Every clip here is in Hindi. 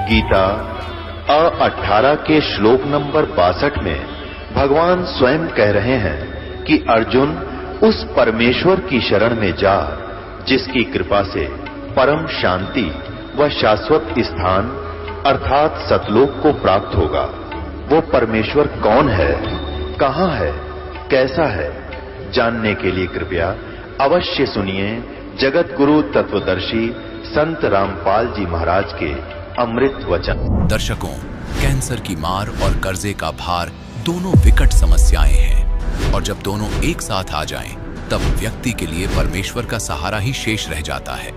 गीता 18 के श्लोक नंबर 62 में भगवान स्वयं कह रहे हैं कि अर्जुन उस परमेश्वर की शरण में जा जिसकी कृपा से परम शांति व शाश्वत स्थान अर्थात सतलोक को प्राप्त होगा। वो परमेश्वर कौन है, कहां है, कैसा है, जानने के लिए कृपया अवश्य सुनिए जगत गुरु तत्वदर्शी संत रामपाल जी महाराज के अमृत वचन। दर्शकों, कैंसर की मार और कर्जे का भार दोनों विकट समस्याएं हैं और जब दोनों एक साथ आ जाएं, तब व्यक्ति के लिए परमेश्वर का सहारा ही शेष रह जाता है।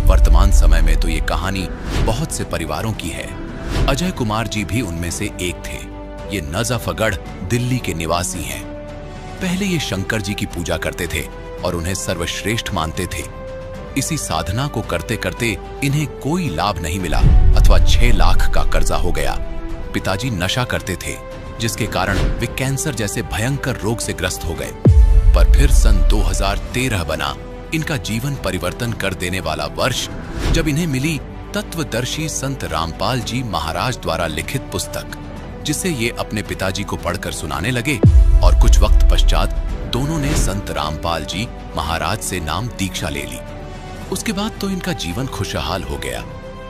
वर्तमान समय में तो ये कहानी बहुत से परिवारों की है। अजय कुमार जी भी उनमें से एक थे। ये नजफगढ़ दिल्ली के निवासी हैं। पहले ये शंकर जी की पूजा करते थे और उन्हें सर्वश्रेष्ठ मानते थे। इसी साधना को करते करते इन्हें कोई लाभ नहीं मिला अथवा 6 लाख का कर्जा हो गया। पिताजी नशा करते थे जिसके कारण वे कैंसर जैसे भयंकर रोग से ग्रस्त हो गए। पर फिर सन 2013 बना इनका जीवन परिवर्तन कर देने वाला वर्ष, जब इन्हें मिली तत्वदर्शी संत रामपाल जी महाराज द्वारा लिखित पुस्तक, जिसे ये अपने पिताजी को पढ़कर सुनाने लगे और कुछ वक्त पश्चात दोनों ने संत रामपाल जी महाराज से नाम दीक्षा ले ली। उसके बाद तो इनका जीवन खुशहाल हो गया,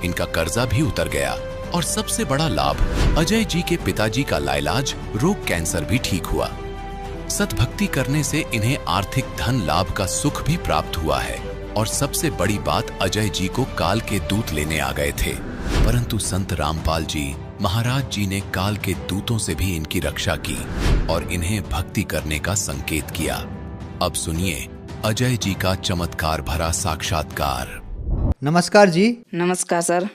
इनका कर्जा भी उतर गया और सबसे बड़ा लाभ अजय जी के पिताजी का लाइलाज रोग कैंसर भी ठीक हुआ। सतभक्ति करने से इन्हें आर्थिक धन लाभ का सुख भी प्राप्त हुआ है और सबसे बड़ी बात, अजय जी को काल के दूत लेने आ गए थे, परंतु संत रामपाल जी महाराज जी ने काल के दूतों से भी इनकी रक्षा की और इन्हें भक्ति करने का संकेत किया। अब सुनिए अजय जी का चमत्कार भरा साक्षात्कार। नमस्कार जी। नमस्कार सर।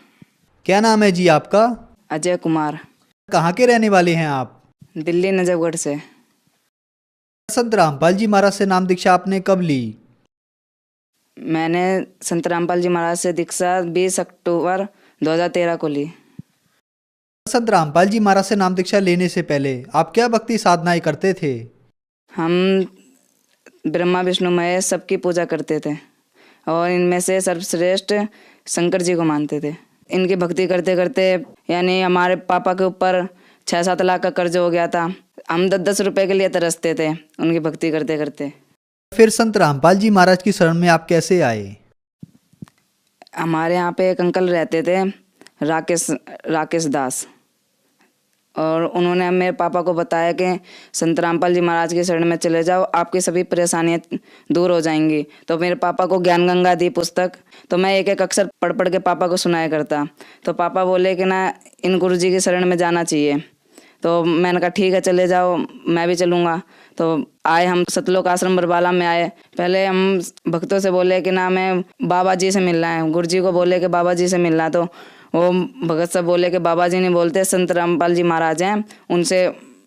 क्या नाम है जी आपका? अजय कुमार। कहाँ के रहने वाले हैं आप? दिल्ली नजफगढ़ से। संत रामपाल जी महाराज से नाम दीक्षा आपने कब ली? मैंने संत रामपाल जी महाराज से दीक्षा 20 अक्टूबर 2013 को ली। संत रामपाल जी महाराज से नाम दीक्षा लेने से पहले आप क्या भक्ति साधनाएं करते थे? हम ब्रह्मा विष्णु महेश सबकी पूजा करते थे और इनमें से सर्वश्रेष्ठ शंकर जी को मानते थे। इनकी भक्ति करते करते यानी हमारे पापा के ऊपर 6-7 लाख का कर्ज हो गया था। हम 10-10 रुपए के लिए तरसते थे उनकी भक्ति करते करते। फिर संत रामपाल जी महाराज की शरण में आप कैसे आए? हमारे यहाँ पे एक अंकल रहते थे, राकेश दास, और उन्होंने मेरे पापा को बताया कि संत रामपाल जी महाराज की शरण में चले जाओ, आपकी सभी परेशानियां दूर हो जाएंगी। तो मेरे पापा को ज्ञान गंगा दी पुस्तक, तो मैं एक एक अक्षर पढ़ पढ़ के पापा को सुनाया करता। तो पापा बोले कि ना, इन गुरु जी की शरण में जाना चाहिए। तो मैंने कहा ठीक है चले जाओ, मैं भी चलूँगा। तो आए हम सतलोक आश्रम बरबाला में आए। पहले हम भक्तों से बोले कि ना मैं बाबा जी से मिलना है, गुरु जी को बोले कि बाबा जी से मिलना है। तो वो भगत साहब बोले कि बाबा जी नहीं बोलते, संत रामपाल जी महाराज हैं, उनसे।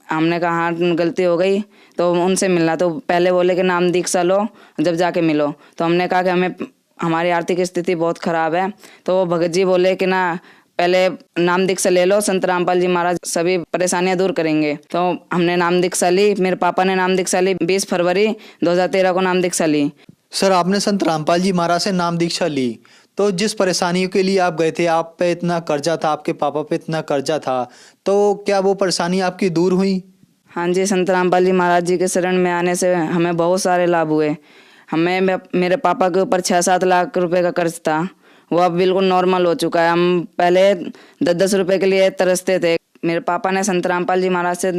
हमने कहा हाँ गलती हो गई, तो उनसे मिलना। तो पहले बोले कि नाम दीक्षा लो, जब जाके मिलो। तो हमने कहा कि हमारी आर्थिक स्थिति बहुत ख़राब है। तो वो भगत जी बोले कि ना पहले नाम दीक्षा ले लो, संत रामपाल जी महाराज सभी परेशानियां दूर करेंगे। तो हमने नाम दीक्षा ली। मेरे पापा ने नाम दीक्षा ली 20 फरवरी 2013 को नाम दीक्षा ली। सर, आपने संत रामपाल जी महाराज से नाम दीक्षा ली, तो जिस परेशानियों के लिए आप गए थे, आप पे इतना कर्जा था, आपके पापा पे इतना कर्जा था, तो क्या वो परेशानी आपकी दूर हुई? हाँ जी, संत रामपाल जी महाराज जी के शरण में आने से हमें बहुत सारे लाभ हुए। मेरे पापा के ऊपर 6-7 लाख रुपए का कर्ज था, वो अब बिल्कुल नॉर्मल हो चुका है। हम पहले 10-10 रुपए के लिए तरसते थे। मेरे पापा ने संत रामपाल जी महाराज से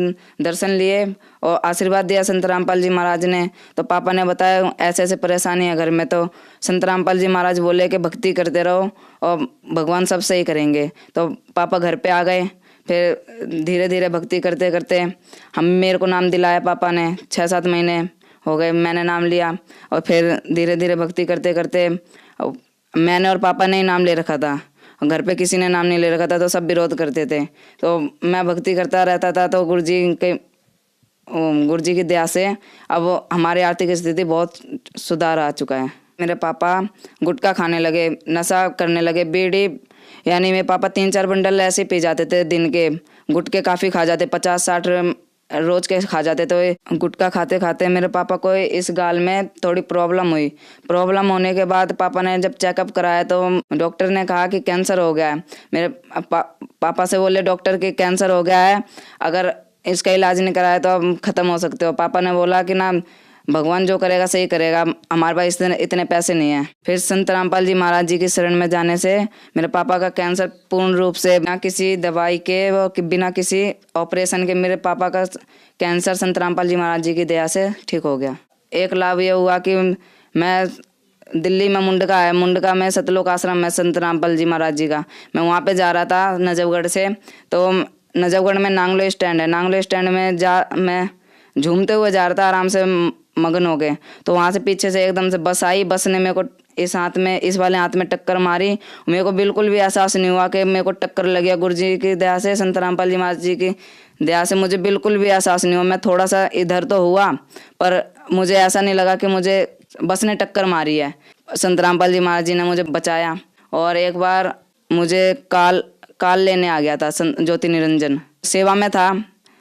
दर्शन लिए और आशीर्वाद दिया संत रामपाल जी महाराज ने। तो पापा ने बताया ऐसे ऐसे परेशानी है घर में। तो संत रामपाल जी महाराज बोले कि भक्ति करते रहो और भगवान सब सही करेंगे। तो पापा घर पे आ गए। फिर धीरे धीरे भक्ति करते करते मेरे को नाम दिलाया पापा ने। 6-7 महीने हो गए मैंने नाम लिया, और फिर धीरे धीरे भक्ति करते करते मैंने और पापा ने ही नाम ले रखा था। घर पे किसी ने नाम नहीं ले रखा था, तो सब विरोध करते थे। तो मैं भक्ति करता रहता था। तो गुरु जी की दया से अब हमारी आर्थिक स्थिति बहुत सुधार आ चुका है। मेरे पापा गुटखा खाने लगे, नशा करने लगे, बीड़ी, यानी मेरे पापा 3-4 बंडल ऐसे पी जाते थे दिन के। गुटखे काफ़ी खा जाते, 50-60 रोज के खा जाते। तो ये गुटखा खाते खाते मेरे पापा को इस गाल में थोड़ी प्रॉब्लम हुई। प्रॉब्लम होने के बाद पापा ने जब चेकअप कराया तो डॉक्टर ने कहा कि कैंसर हो गया है। मेरे पापा से बोले डॉक्टर कि कैंसर हो गया है, अगर इसका इलाज नहीं कराया तो अब ख़त्म हो सकते हो। पापा ने बोला कि ना, भगवान जो करेगा सही करेगा, हमारे पास इतने पैसे नहीं है। फिर संत रामपाल जी महाराज जी की शरण में जाने से मेरे पापा का कैंसर पूर्ण रूप से बिना किसी दवाई के व बिना किसी ऑपरेशन के मेरे पापा का कैंसर संत रामपाल जी महाराज जी की दया से ठीक हो गया। एक लाभ ये हुआ कि मैं दिल्ली में मुंडका में सतलोक आश्रम है संत रामपाल जी महाराज जी का, मैं वहाँ पे जा रहा था नजफगढ़ से। तो नजफगढ़ में नांगलो स्टैंड है, नांगलो स्टैंड में मैं झूमते हुए जा रहा था, आराम से मगन हो गए। तो वहाँ से पीछे से एकदम से बस आई, बस ने मेरे को इस वाले हाथ में टक्कर मारी। मेरे को बिल्कुल भी एहसास नहीं हुआ कि मेरे को टक्कर लगी। गुरु जी की दया से, संत रामपाल जी महाराज जी की दया से मुझे बिल्कुल भी एहसास नहीं हुआ। मैं थोड़ा सा इधर तो हुआ, पर मुझे ऐसा नहीं लगा कि मुझे बस ने टक्कर मारी है। संत रामपाल जी महाराज जी ने मुझे बचाया। और एक बार मुझे काल लेने आ गया था, ज्योति निरंजन सेवा में था,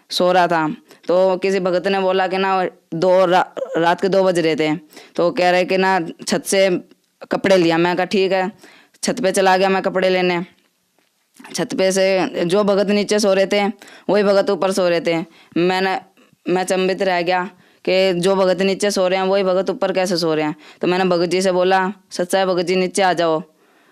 सो रहा था। तो किसी भगत ने बोला कि ना रात के 2 बज रहे थे, तो कह रहे कि ना छत से कपड़े लिया। मैं कहा ठीक है, छत पे चला गया मैं कपड़े लेने। छत पे से जो भगत नीचे सो रहे थे वही भगत ऊपर सो रहे थे। मैं चंबित रह गया कि जो भगत नीचे सो रहे हैं वही भगत ऊपर कैसे सो रहे हैं। तो मैंने भगत जी से बोला, सच्चा है भगत जी नीचे आ जाओ।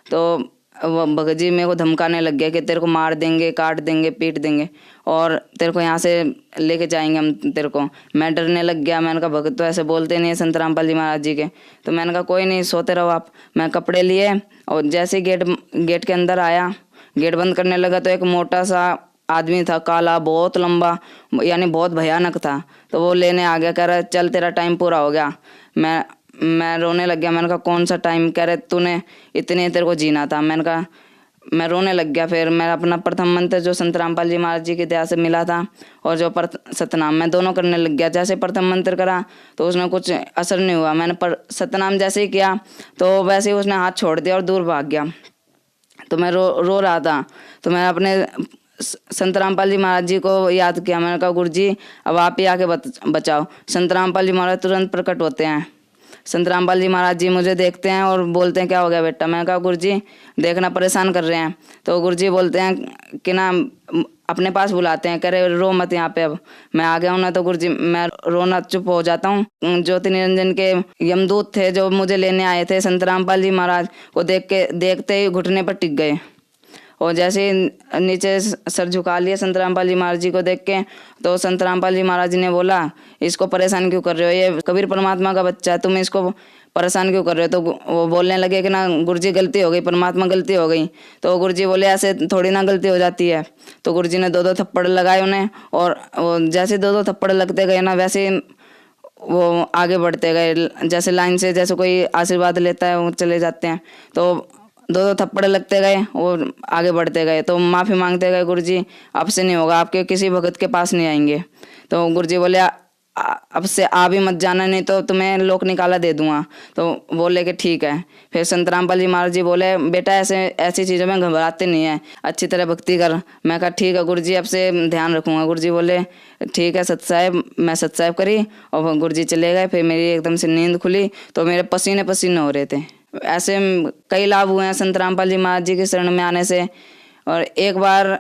तो वो भगत जी मेरे को धमकाने लग गया कि तेरे को मार देंगे, काट देंगे, पीट देंगे और तेरे को यहाँ से लेके जाएंगे हम तेरे को। मैं डरने लग गया। मैंने कहा भगत तो ऐसे बोलते नहीं है संत रामपाल जी महाराज जी के। तो मैंने कहा कोई नहीं, सोते रहो आप। मैं कपड़े लिए और जैसे गेट के अंदर आया, गेट बंद करने लगा तो एक मोटा सा आदमी था, काला, बहुत लंबा, यानी बहुत भयानक था। तो वो लेने आ गया, कह रहा चल तेरा टाइम पूरा हो गया। मैं रोने लग गया। मैंने कहा कौन सा टाइम? कह रहे तूने इतने तेरे को जीना था। मैंने कहा, मैं रोने लग गया। फिर मैं अपना प्रथम मंत्र जो संत रामपाल जी महाराज जी की दया से मिला था और जो सतनाम, मैं दोनों करने लग गया। जैसे प्रथम मंत्र करा तो उसमें कुछ असर नहीं हुआ। मैंने सतनाम जैसे ही किया तो वैसे ही उसने हाथ छोड़ दिया और दूर भाग गया। तो मैं रो रहा था। तो मैंने अपने संत रामपाल जी महाराज जी को याद किया। मैंने कहा गुरु जी अब आप ही आके बचाओ। संत रामपाल जी महाराज तुरंत प्रकट होते हैं। संत रामपाल जी महाराज जी मुझे देखते हैं और बोलते हैं क्या हो गया बेटा? मैंने कहा गुरु जी देखना परेशान कर रहे हैं। तो गुरु जी बोलते हैं कि ना, अपने पास बुलाते हैं, कह रहे रो मत यहाँ पे। अब मैं आ गया हूँ ना, तो गुरु जी मैं रोना चुप हो जाता हूँ। ज्योति निरंजन के यमदूत थे जो मुझे लेने आए थे, संत रामपाल जी महाराज को देखते ही घुटने पर टिक गए और जैसे नीचे सर झुका लिया संत रामपाल जी महाराज जी को देख के। तो संत रामपाल जी महाराज जी ने बोला इसको परेशान क्यों कर रहे हो? ये कबीर परमात्मा का बच्चा है, तुम इसको परेशान क्यों कर रहे हो? तो वो बोलने लगे कि ना गुरुजी गलती हो गई, परमात्मा गलती हो गई। तो गुरुजी बोले ऐसे थोड़ी ना गलती हो जाती है। तो गुरुजी ने 2-2 थप्पड़ लगाए उन्हें और जैसे 2-2 थप्पड़ लगते गए ना, वैसे वो आगे बढ़ते गए। जैसे लाइन से जैसे कोई आशीर्वाद लेता है वो चले जाते हैं। तो 2-2 थप्पड़ लगते गए और आगे बढ़ते गए। तो माफ़ी मांगते गए, गुरुजी आपसे नहीं होगा, आपके किसी भगत के पास नहीं आएंगे। तो गुरुजी बोले अब से आ भी मत जाना, नहीं तो तुम्हें लोक निकाला दे दूंगा। तो बोले कि ठीक है। फिर संत रामपाल जी महाराज जी बोले बेटा ऐसी चीज़ों में घबराते नहीं है, अच्छी तरह भक्ति कर। मैं कहा ठीक है गुरुजी, अब से ध्यान रखूंगा। गुरुजी बोले ठीक है सत साहब। मैं सत साहब करी और गुरुजी चले गए। फिर मेरी एकदम से नींद खुली तो मेरे पसीने पसीने हो रहे थे। ऐसे कई लाभ हुए हैं संत रामपाल जी महाराज जी के शरण में आने से। और एक बार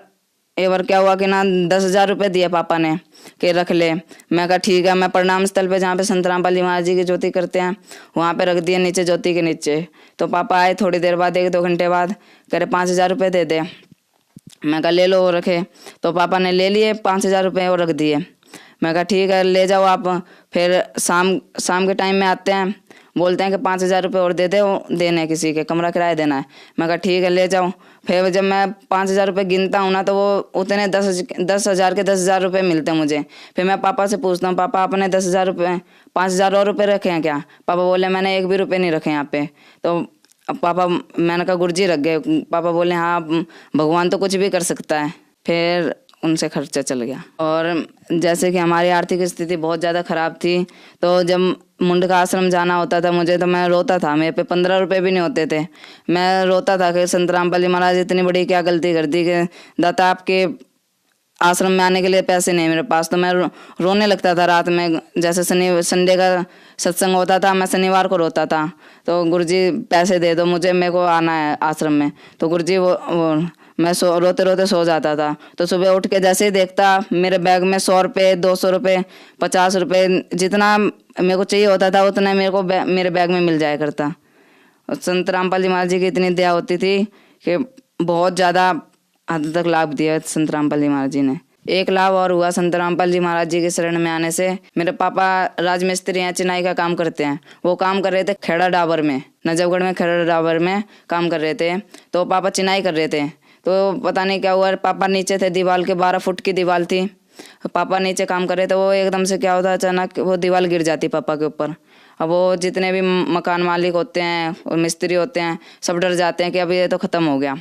क्या हुआ कि ना 10,000 रुपये दिए पापा ने कि रख ले। मैं कहा ठीक है। मैं प्रणाम स्थल पे जहाँ पे संत रामपाल जी महाराज जी की ज्योति करते हैं वहाँ पे रख दिए, नीचे ज्योति के नीचे। तो पापा आए थोड़ी देर बाद, 1-2 घंटे बाद, कह रहे 5,000 रुपये दे दे। मैं कहा ले लो और रखे। तो पापा ने ले लिए 5,000 रुपये और रख दिए। मैं कहा ठीक है ले जाओ आप। फिर शाम के टाइम में आते हैं, बोलते हैं कि 5,000 रुपये और दे दे, देने किसी के कमरा किराया देना है। मैं कहा ठीक है ले जाओ। फिर जब मैं 5,000 रुपये गिनता हूँ ना तो वो उतने 10,000 के 10,000 रुपये मिलते हैं मुझे। फिर मैं पापा से पूछता हूँ पापा आपने 10,000 रुपये 5,000 और रुपये रखे हैं क्या? पापा बोले मैंने 1 भी रुपये नहीं रखे यहाँ पे। तो पापा, मैंने कहा गुरुजी रख गए। पापा बोले हाँ भगवान तो कुछ भी कर सकता है। फिर उनसे खर्चा चल गया। और जैसे कि हमारी आर्थिक स्थिति बहुत ज़्यादा ख़राब थी, तो जब मुंडका आश्रम जाना होता था मुझे, तो मैं रोता था। मेरे पे 15 रुपये भी नहीं होते थे। मैं रोता था कि संत रामपाल जी महाराज इतनी बड़ी क्या गलती कर दी कि दाता आपके आश्रम में आने के लिए पैसे नहीं मेरे पास, तो मैं रोने लगता था रात में। जैसे संडे का सत्संग होता था, मैं शनिवार को रोता था, तो गुरुजी पैसे दे दो मुझे, मेरे को आना है आश्रम में। तो गुरुजी वो मैं रोते रोते सो जाता था। तो सुबह उठ के जैसे ही देखता मेरे बैग में 100 रुपये, 200 रुपये, 50 रुपये, जितना मेरे को चाहिए होता था उतना मेरे को मेरे बैग में मिल जाया करता। और संत रामपाल जी महाराज जी की इतनी दया होती थी कि बहुत ज़्यादा हद तक लाभ दिया संत रामपाल जी महाराज जी ने। एक लाभ और हुआ संत रामपाल जी महाराज जी के शरण में आने से। मेरे पापा राजमिस्त्री हैं, चिनाई का काम करते हैं। वो काम कर रहे थे खेड़ा डाबर में, नजफगढ़ में खेड़ा डाबर में काम कर रहे थे। तो पापा चिनाई कर रहे थे, तो पता नहीं क्या हुआ, पापा नीचे थे, दीवार के 12 फुट की दीवार थी। पापा नीचे काम कर रहे थे, वो एकदम से क्या होता अचानक वो दीवार गिर जाती पापा के ऊपर। अब वो जितने भी मकान मालिक होते हैं और मिस्त्री होते हैं सब डर जाते हैं कि अब ये तो ख़त्म हो गया।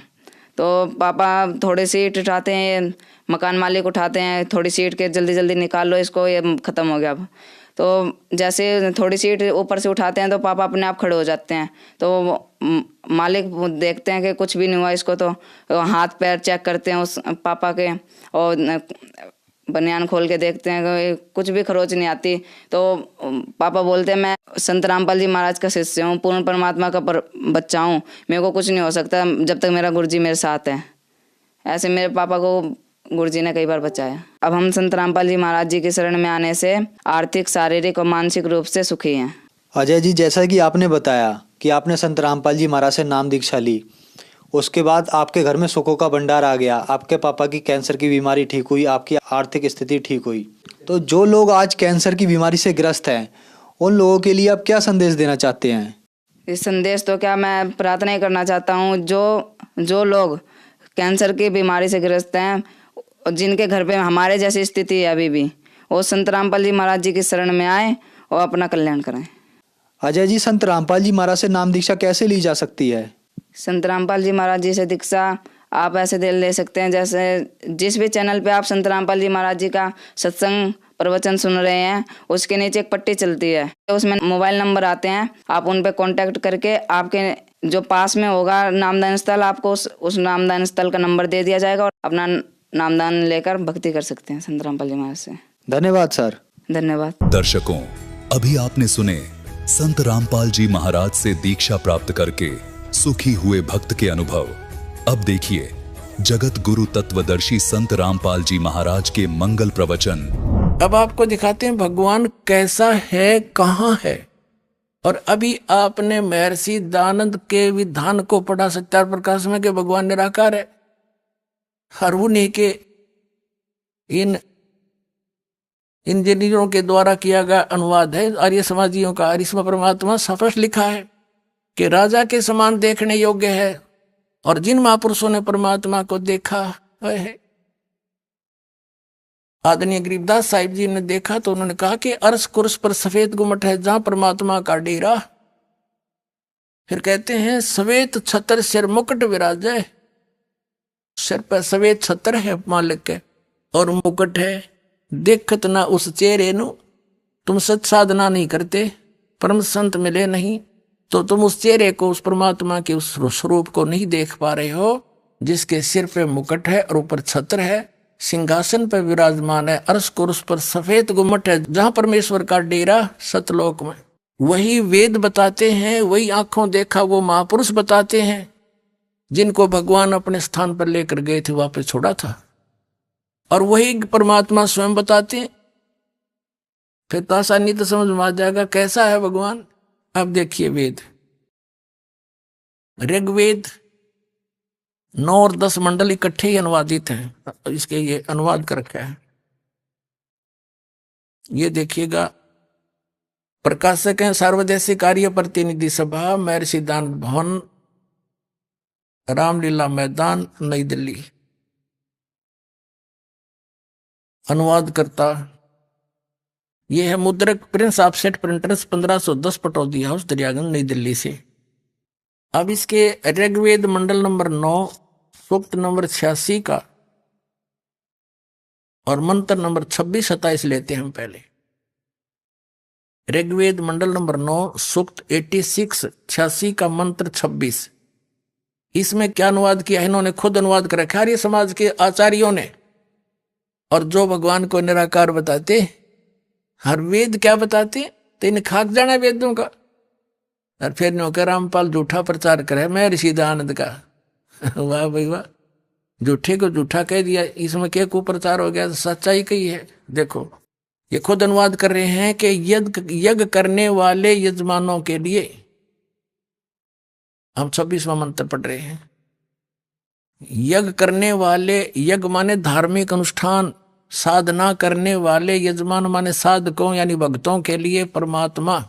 तो पापा थोड़ी सी ईंट उठाते हैं, मकान मालिक उठाते हैं थोड़ी सी ईंट के, जल्दी जल्दी निकाल लो इसको, ये ख़त्म हो गया अब। तो जैसे थोड़ी सी ईंट ऊपर से उठाते हैं तो पापा अपने आप खड़े हो जाते हैं। तो मालिक देखते हैं कि कुछ भी नहीं हुआ इसको, तो हाथ पैर चेक करते हैं उस पापा के, और बनियान खोल के देखते हैं कि कुछ भी खरोच नहीं आती। तो पापा बोलते हैं मैं संत रामपाल जी महाराज का शिष्य हूँ, पूर्ण परमात्मा का बच्चा हूँ, मेरे को कुछ नहीं हो सकता जब तक मेरा गुरुजी मेरे साथ है। ऐसे मेरे पापा को गुरुजी ने कई बार बचाया। अब हम संत रामपाल जी महाराज जी की शरण में आने से आर्थिक, शारीरिक और मानसिक रूप से सुखी हैं। अजय जी, जैसा कि आपने बताया कि आपने संत रामपाल जी महाराज से नाम दीक्षा ली, उसके बाद आपके घर में सुखों का भंडार आ गया, आपके पापा की कैंसर की बीमारी ठीक हुई, आपकी आर्थिक स्थिति ठीक हुई। तो जो लोग आज कैंसर की बीमारी से ग्रस्त हैं, उन लोगों के लिए आप क्या संदेश देना चाहते हैं? इस संदेश तो क्या, मैं प्रार्थना ही करना चाहता हूँ, जो लोग कैंसर की बीमारी से ग्रस्त हैं, जिनके घर पे हमारे जैसी स्थिति है अभी भी, वो संत रामपाल जी महाराज जी की शरण में आए और अपना कल्याण करें। अजय जी, संत रामपाल जी महाराज से नाम दीक्षा कैसे ली जा सकती है? संत रामपाल जी महाराज जी से दीक्षा आप ऐसे ले सकते हैं, जैसे जिस भी चैनल पे आप संत रामपाल जी महाराज जी का सत्संग प्रवचन सुन रहे हैं, उसके नीचे एक पट्टी चलती है, उसमें मोबाइल नंबर आते हैं, आप उन पे कांटेक्ट करके आपके जो पास में होगा नामदान स्थल, आपको उस नामदान स्थल का नंबर दे दिया जाएगा और अपना नामदान लेकर भक्ति कर सकते हैं संत रामपाल जी महाराज से। धन्यवाद सर। धन्यवाद। दर्शकों, अभी आपने सुने संत रामपाल जी महाराज से दीक्षा प्राप्त करके सुखी हुए भक्त के अनुभव। अब देखिए जगत गुरु तत्वदर्शी संत रामपाल जी महाराज के मंगल प्रवचन। अब आपको दिखाते हैं भगवान कैसा है, कहाँ है। और अभी आपने महर्षि दयानंद के विधान को पढ़ा सत्यार प्रकाश में कि भगवान निराकार है। हर उन्हीं के इन इंजीनियरों के द्वारा किया गया अनुवाद है आर्य समाजियों का। और इसमें परमात्मा स्पष्ट लिखा है कि राजा के समान देखने योग्य है, और जिन महापुरुषों ने परमात्मा को देखा है, आदरणीय गरीबदास साहिब जी ने देखा तो उन्होंने कहा कि अर्श कुर्स पर सफेद गुम्मट है जहां परमात्मा का डेरा। फिर कहते हैं सफेद छतर सिर मुकुट विराजे, सिर पर सफेद छतर है मालिक के और मुकुट है। देखत ना उस चेहरे नु तुम सत साधना नहीं करते, परम संत मिले नहीं, तो तुम उस चेहरे को, उस परमात्मा के उस स्वरूप को नहीं देख पा रहे हो, जिसके सिर पे मुकुट है और ऊपर छत्र है, सिंहासन पर विराजमान है, अर्श कुर्स पर सफेद गुम्मट है जहां परमेश्वर का डेरा सतलोक में। वही वेद बताते हैं, वही आंखों देखा वो महापुरुष बताते हैं, जिनको भगवान अपने स्थान पर लेकर गए थे, वापस छोड़ा था, और वही परमात्मा स्वयं बताते हैं। फिर तो आसानी तो समझ में आ जाएगा कैसा है भगवान। अब देखिए वेद, ऋग्वेद 9 और 10 मंडल इकट्ठे ही अनुवादित हैं, इसके ये अनुवाद कर रखा है। ये देखिएगा, प्रकाशक हैं सार्वदेशिक कार्य प्रतिनिधि सभा, महर्षि दयानंद भवन, रामलीला मैदान, नई दिल्ली। अनुवाद करता ये है मुद्रक Prince offset printers 1510 Pataudi house Daryaganj नई दिल्ली से। अब इसके ऋग्वेद मंडल नंबर 9 सूक्त नंबर 86 का और मंत्र नंबर 26-27 लेते हैं हम पहले। ऋग्वेद मंडल नंबर 9 सूक्त 86 का मंत्र 26। इसमें क्या अनुवाद किया है, इन्होंने खुद अनुवाद कर रखा है, आर्य समाज के आचार्यों ने। और जो भगवान को निराकार बताते, हर वेद क्या बताते, तेने खाक जाना वेदों का। और फिर नौकर रामपाल झूठा प्रचार करे मैं ऋषि दयानंद का। वाह भाई वाह, झूठे को झूठा कह दिया, इसमें क्या कुप्रचार हो गया, सच्चाई कही है। देखो ये खुद अनुवाद कर रहे हैं कि यज्ञ करने वाले यजमानों के लिए, हम 26वां मंत्र पढ़ रहे हैं। यज्ञ करने वाले, यज्ञ माने धार्मिक अनुष्ठान, साधना करने वाले, यजमान माने साधकों यानी भक्तों के लिए परमात्मा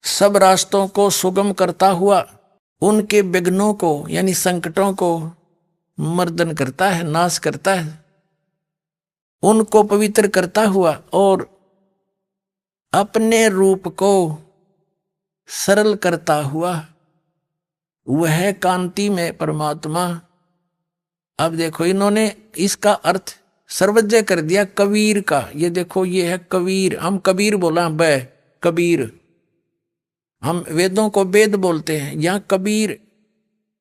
सब रास्तों को सुगम करता हुआ उनके विघ्नों को यानी संकटों को मर्दन करता है, नाश करता है, उनको पवित्र करता हुआ और अपने रूप को सरल करता हुआ वह कांति में परमात्मा। अब देखो इन्होंने इसका अर्थ सर्वज्ञ कर दिया कबीर का। ये देखो ये है कबीर, हम कबीर बोला बै कबीर, हम वेदों को वेद बोलते हैं, यहां कबीर,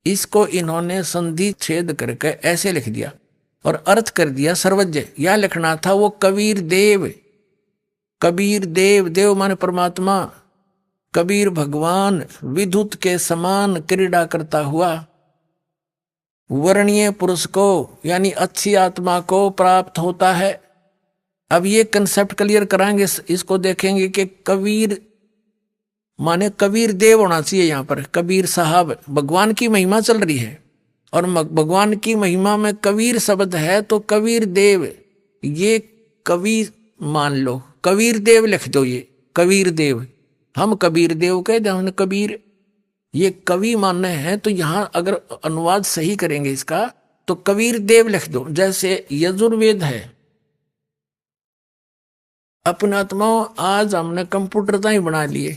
इसको इन्होंने संधि छेद करके ऐसे लिख दिया और अर्थ कर दिया सर्वज्ञ। यह लिखना था वो कबीर देव, कबीर देव, देव माने परमात्मा, कबीर भगवान विद्युत के समान क्रीड़ा करता हुआ वर्णीय पुरुष को यानी अच्छी आत्मा को प्राप्त होता है। अब ये कंसेप्ट क्लियर कराएंगे, इसको देखेंगे कि कबीर माने कबीर देव होना चाहिए। यहां पर कबीर साहब, भगवान की महिमा चल रही है और भगवान की महिमा में कबीर शब्द है, तो कबीर देव ये कवि मान लो, कबीर देव लिख दो, ये कबीर देव, हम कबीर देव कह दे, हमने कबीर, ये कवि मानने हैं। तो यहां अगर अनुवाद सही करेंगे इसका तो कबीर देव लिख दो। जैसे यजुर्वेद है, अपने आत्माओं आज हमने कंप्यूटर तो ही बना लिए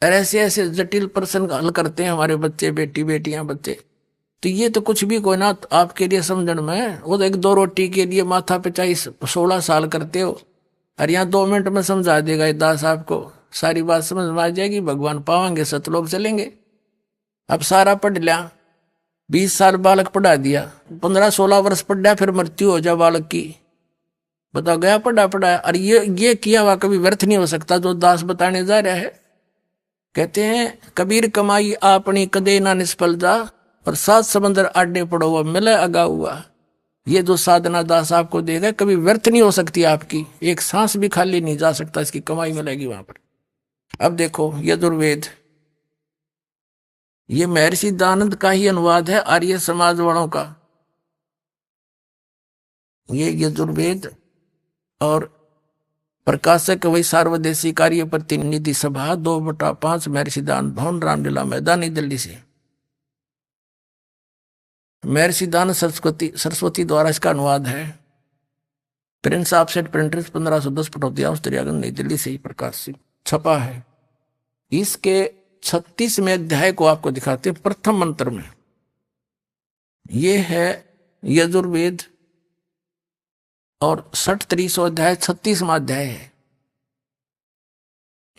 और ऐसे ऐसे जटिल प्रश्न हल करते हैं हमारे बच्चे, बेटी बेटियां बच्चे। तो ये तो कुछ भी कोई ना आपके लिए समझण में, वो तो एक दो रोटी के लिए माथा पिचाई 16 साल करते हो और यहाँ 2 मिनट में समझा देगा दास आपको, सारी बात समझ में आ जाएगी, भगवान पावांगे, सतलोक चलेंगे। अब सारा पढ़ लिया, 20 साल बालक पढ़ा दिया, 15-16 वर्ष पढ़ा, फिर मृत्यु हो जाए बालक की, बताओ गया पढ़ा। और ये किया हुआ कभी व्यर्थ नहीं हो सकता, जो दास बताने जा रहा है। कहते हैं कबीर कमाई आपनी कदे ना निष्फल जा, और 7 समंदर आडे पड़ो हुआ मिले अगा हुआ। ये जो साधना दास आपको देगा कभी व्यर्थ नहीं हो सकती आपकी, एक सांस भी खाली नहीं जा सकता, इसकी कमाई मिलेगी वहां पर। अब देखो यजुर्वेद, ये महर्षि दयानंद का ही अनुवाद है आर्य समाज वालों का। ये यजुर्वेद और प्रकाशक वही सार्वदेशी कार्य प्रतिनिधि सभा 2/5 महर्षि दयानंद भवन, रामलीला मैदान, नई दिल्ली से। महर्षि दयानंद सरस्वती द्वारा इसका अनुवाद है। Prince offset printers 1510 Pataudi house Daryaganj, नई दिल्ली से ही प्रकाशित छपा है। इसके 36वें अध्याय को आपको दिखाते हैं। प्रथम मंत्र में ये है यजुर्वेद और 60-300 अध्याय 36वां अध्याय है।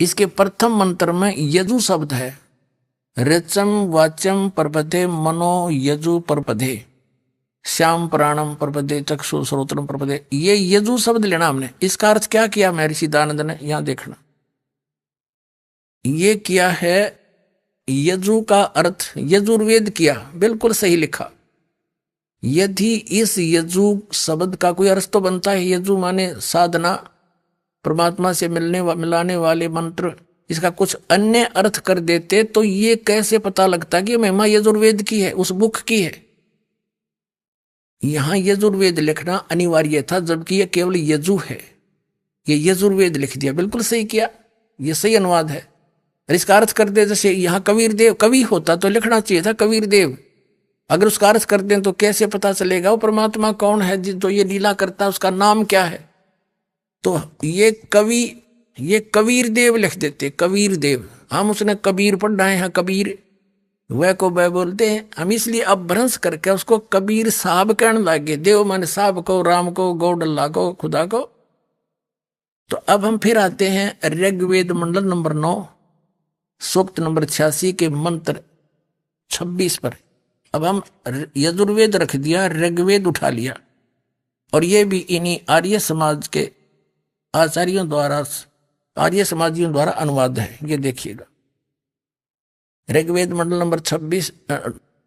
इसके प्रथम मंत्र में यजु शब्द है, ऋचम वाच्यम परपदे मनो यजु परपदे, श्याम प्राणम परपदे, चक्षु श्रोत्रम परपदे। ये यजु शब्द लेना हमने। इसका अर्थ क्या किया महर्षि दयानंद ने, यहां देखना। ये किया है यजु का अर्थ यजुर्वेद किया, बिल्कुल सही लिखा। यदि इस यजु शब्द का कोई अर्थ तो बनता है, यजु माने साधना, परमात्मा से मिलाने वाले मंत्र, इसका कुछ अन्य अर्थ कर देते तो ये कैसे पता लगता कि महिमा यजुर्वेद की है, उस बुक की है। यहां यजुर्वेद लिखना अनिवार्य था, जबकि यह केवल यजु है, ये यजुर्वेद लिख दिया, बिल्कुल सही किया, ये सही अनुवाद है। और इसका अर्थ कर दे, जैसे यहां कबीर देव, कवि होता तो लिखना चाहिए था कबीर देव। अगर उसका अर्थ कर दें तो कैसे पता चलेगा वो परमात्मा कौन है जो ये लीला करता है, उसका नाम क्या है। तो ये कबीर देव लिख देते, कबीर देव। हम उसने कबीर पढ़ रहे हैं, कबीर वह को वह बोलते हैं हम, इसलिए अब भ्रंश करके उसको कबीर साहब कहने लगे। देव माने साहब को, राम को, गौड अल्लाह को, खुदा को। तो अब हम फिर आते हैं ऋग्वेद मंडल नंबर 9 सूक्त नंबर 86 के मंत्र 26 पर। अब हम यजुर्वेद रख दिया, ऋग्वेद उठा लिया। और ये भी इन्हीं आर्य समाज के आचार्यों द्वारा, आर्य समाजियों द्वारा अनुवाद है। ये देखिएगा, ऋग्वेद मंडल नंबर 26,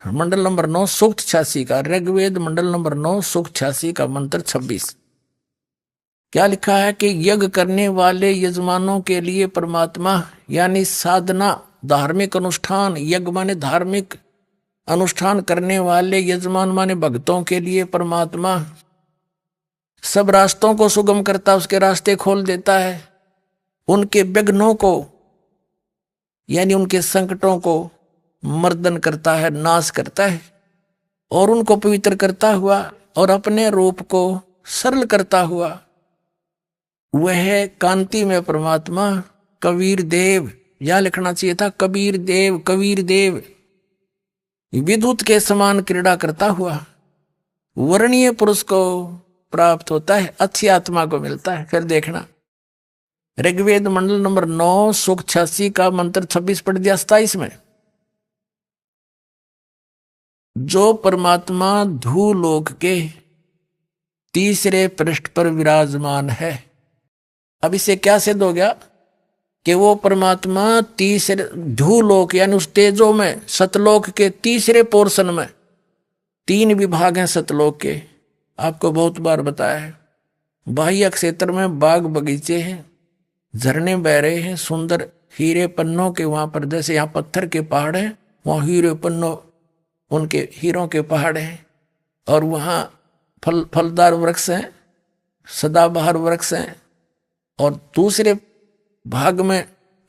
मंडल नंबर 9 सूक्त 86 का, ऋग्वेद मंडल नंबर 9 सूक्त 86 का मंत्र 26 क्या लिखा है कि यज्ञ करने वाले यजमानों के लिए परमात्मा, यानी साधना, धार्मिक अनुष्ठान, यज्ञ माने धार्मिक अनुष्ठान करने वाले यजमान माने भक्तों के लिए परमात्मा सब रास्तों को सुगम करता, उसके रास्ते खोल देता है, उनके विघ्नों को यानी उनके संकटों को मर्दन करता है, नाश करता है, और उनको पवित्र करता हुआ और अपने रूप को सरल करता हुआ वह कांति में परमात्मा कबीर देव, यहां लिखना चाहिए था कबीर देव, कबीर देव विद्युत के समान क्रीड़ा करता हुआ वर्णीय पुरुष को प्राप्त होता है, अच्छी आत्मा को मिलता है। फिर देखना, ऋग्वेद मंडल नंबर 9 सूक्त 86 का मंत्र 26 पढ़ दिया 27 में, जो परमात्मा धूलोक के तीसरे पृष्ठ पर विराजमान है। अब इससे क्या सिद्ध हो गया कि वो परमात्मा तीसरे धूलोक यानी उस तेजो में, सतलोक के तीसरे पोर्शन में, 3 विभाग हैं सतलोक के, आपको बहुत बार बताया है। बाह्य क्षेत्र में बाग बगीचे हैं, झरने बह रहे हैं, सुंदर हीरे पन्नों के, वहां पर जैसे यहाँ पत्थर के पहाड़ हैं, वहां हीरे पन्नों, उनके हीरों के पहाड़ हैं, और वहां फलदार वृक्ष हैं, सदाबहार वृक्ष हैं, और दूसरे भाग में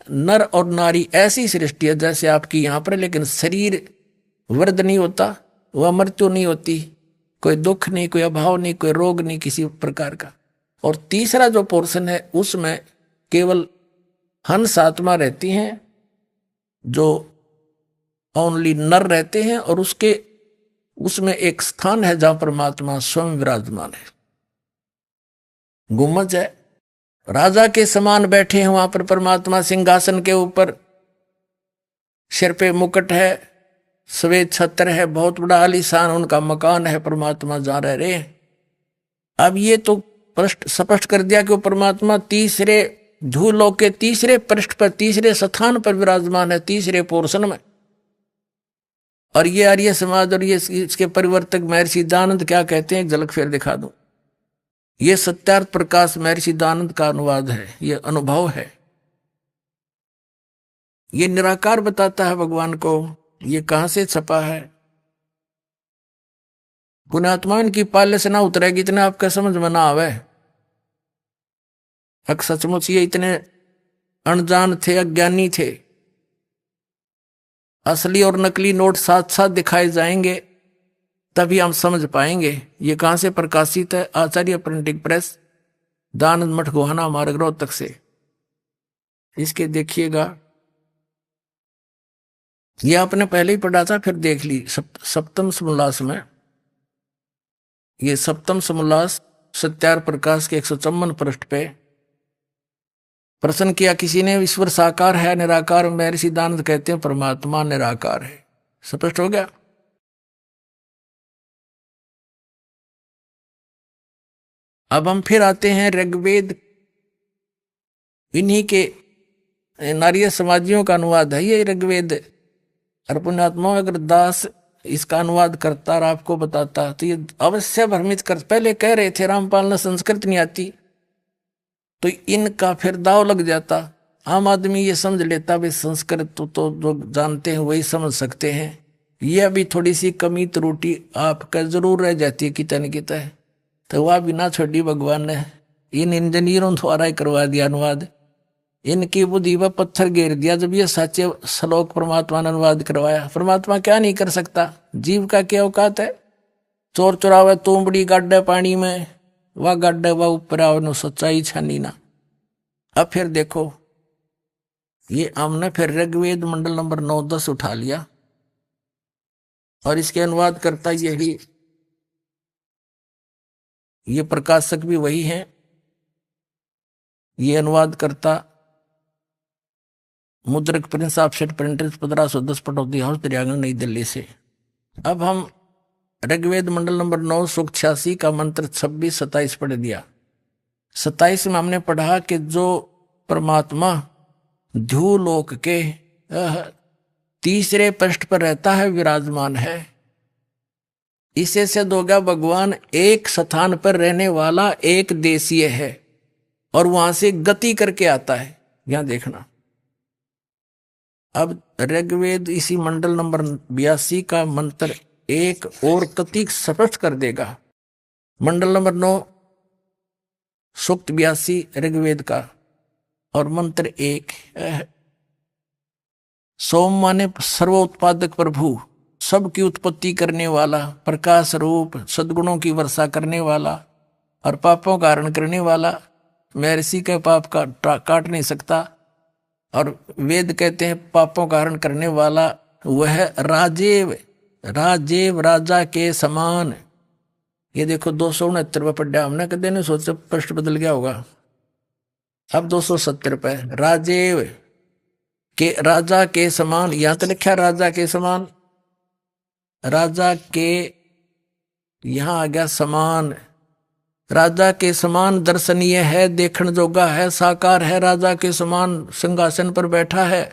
नर और नारी ऐसी सृष्टि है जैसे आपकी यहाँ पर, लेकिन शरीर वृद्ध नहीं होता, वह मृत्यु नहीं होती, कोई दुख नहीं, कोई अभाव नहीं, कोई रोग नहीं किसी प्रकार का। और तीसरा जो पोर्शन है उसमें केवल हंस आत्मा रहती हैं, जो ओनली नर रहते हैं, और उसमें एक स्थान है जहां परमात्मा स्वयं विराजमान है। गुम्बज है, राजा के समान बैठे हैं वहां पर परमात्मा सिंहासन के ऊपर, सिर पे मुकुट है, श्वेत छत्र है, बहुत बड़ा आलीशान उनका मकान है, परमात्मा जहां रह रहे हैं। अब ये तो स्पष्ट कर दिया कि वो परमात्मा तीसरे धूलोक के तीसरे पृष्ठ पर, तीसरे स्थान पर विराजमान है, तीसरे पोर्शन में। और ये आर्य समाज और ये इसके परिवर्तक महर्षि दयानंद क्या कहते हैं, एक झलक फिर दिखा दूं। ये सत्यार्थ प्रकाश महर्षि दयानंद का अनुवाद है, ये अनुभव है, ये निराकार बताता है भगवान को। ये कहां से छपा है? पुण्यात्मा इनकी पाले से ना उतरेगी, इतना आपका समझ में ना आवे। अक सचमुच ये इतने अनजान थे, अज्ञानी थे। असली और नकली नोट साथ साथ दिखाए जाएंगे तभी हम समझ पाएंगे। ये कहां से प्रकाशित है? आचार्य प्रिंटिंग प्रेस, दयानंद मठ गोहाना मार्ग रोहतक से। इसके देखिएगा, ये आपने पहले ही पढ़ा था, फिर देख ली। सप्तम समोल्लास में, ये सप्तम समोल्लास सत्यार प्रकाश के 154 पृष्ठ पे प्रश्न किया किसी ने, ईश्वर साकार है निराकार? महर्षि दयानंद कहते हैं परमात्मा निराकार है। स्पष्ट हो गया। अब हम फिर आते हैं ऋग्वेद, इन्हीं के नारिय समाजियों का अनुवाद है ये ऋग्वेद। और पुण्यात्मा अगर दास इसका अनुवाद करता और आपको बताता तो ये अवश्य भ्रमित कर। पहले कह रहे थे रामपाल ने संस्कृत नहीं आती, तो इनका फिर दाव लग जाता। आम आदमी ये समझ लेता भाई संस्कृत तो जो जानते हैं वही समझ सकते हैं। ये अभी थोड़ी सी कमी त्रुटि आपका जरूर रह जाती है कितना न कितना है, तो वह बिना छोड़ी भगवान ने इन इंजीनियरों द्वारा ही करवा दिया अनुवाद। इनकी बुद्धि व पत्थर घेर दिया जब ये सच्चे श्लोक परमात्मा ने अनुवाद करवाया। परमात्मा क्या नहीं कर सकता, जीव का क्या औकात है? चोर चुरावे तूंबड़ी गाड्डे पानी में, वह गाड्डे वह ऊपर आओ नो सच्चाई छानी ना। अब फिर देखो, ये हमने फिर ऋग्वेद मंडल नंबर 9-10 उठा लिया और इसके अनुवाद करता यही, ये प्रकाशक भी वही है, ये अनुवाद करता मुद्रक Prince of set printers 1510 Pataudi house Daryaganj नई दिल्ली से। अब हम ऋग्वेद मंडल नंबर 9 सूक्त 86 का मंत्र 26-27 पढ़ दिया। 27 में हमने पढ़ा कि जो परमात्मा ध्युलोक के तीसरे पृष्ठ पर रहता है, विराजमान है, इसे सिद्ध होगा भगवान एक स्थान पर रहने वाला, एक देशीय है और वहां से गति करके आता है। यहां देखना, अब ऋग्वेद इसी मंडल नंबर 82 का मंत्र एक और कतिक स्पष्ट कर देगा। मंडल नंबर 9 सूक्त 82 ऋग्वेद का और मंत्र 1, सोम माने सर्वोत्पादक प्रभु, सबकी उत्पत्ति करने वाला, प्रकाश रूप, सद्गुणों की वर्षा करने वाला और पापों का हरण करने वाला, महर्षि के पाप का काट नहीं सकता। और वेद कहते हैं पापों का हरण करने वाला वह राजेव, राजेव राजा के समान। ये देखो 269 पढ़ा हमने, कदे नहीं सोचा प्रश्न बदल गया होगा। अब 270 पे राजेव के, राजा के समान, यहां तो लिखा राजा के समान, राजा के यहां आ गया समान। राजा के समान दर्शनीय है, देखण जोगा है, साकार है, राजा के समान सिंहासन पर बैठा है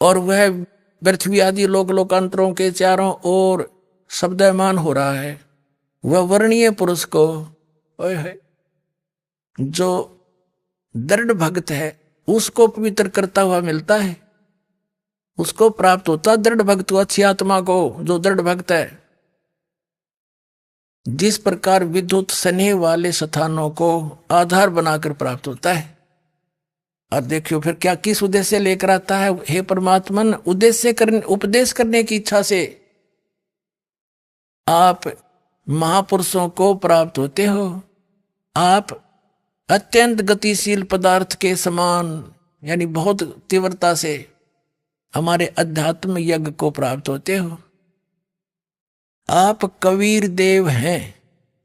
और वह पृथ्वी आदि लोक लोकांतरों के चारों ओर शब्दमान हो रहा है। वह वर्णीय पुरुष को जो दृढ़ भक्त है उसको पवित्र करता हुआ मिलता है, उसको प्राप्त होता दृढ़ भक्त को, अच्छी आत्मा को जो दृढ़ भक्त है। जिस प्रकार विद्युत स्नेह वाले स्थानों को आधार बनाकर प्राप्त होता है। और देखियो फिर क्या किस उद्देश्य से लेकर आता है, हे परमात्मन, उद्देश्य करने, उपदेश करने की इच्छा से आप महापुरुषों को प्राप्त होते हो। आप अत्यंत गतिशील पदार्थ के समान, यानी बहुत तीव्रता से हमारे अध्यात्म यज्ञ को प्राप्त होते हो। आप कबीर देव हैं,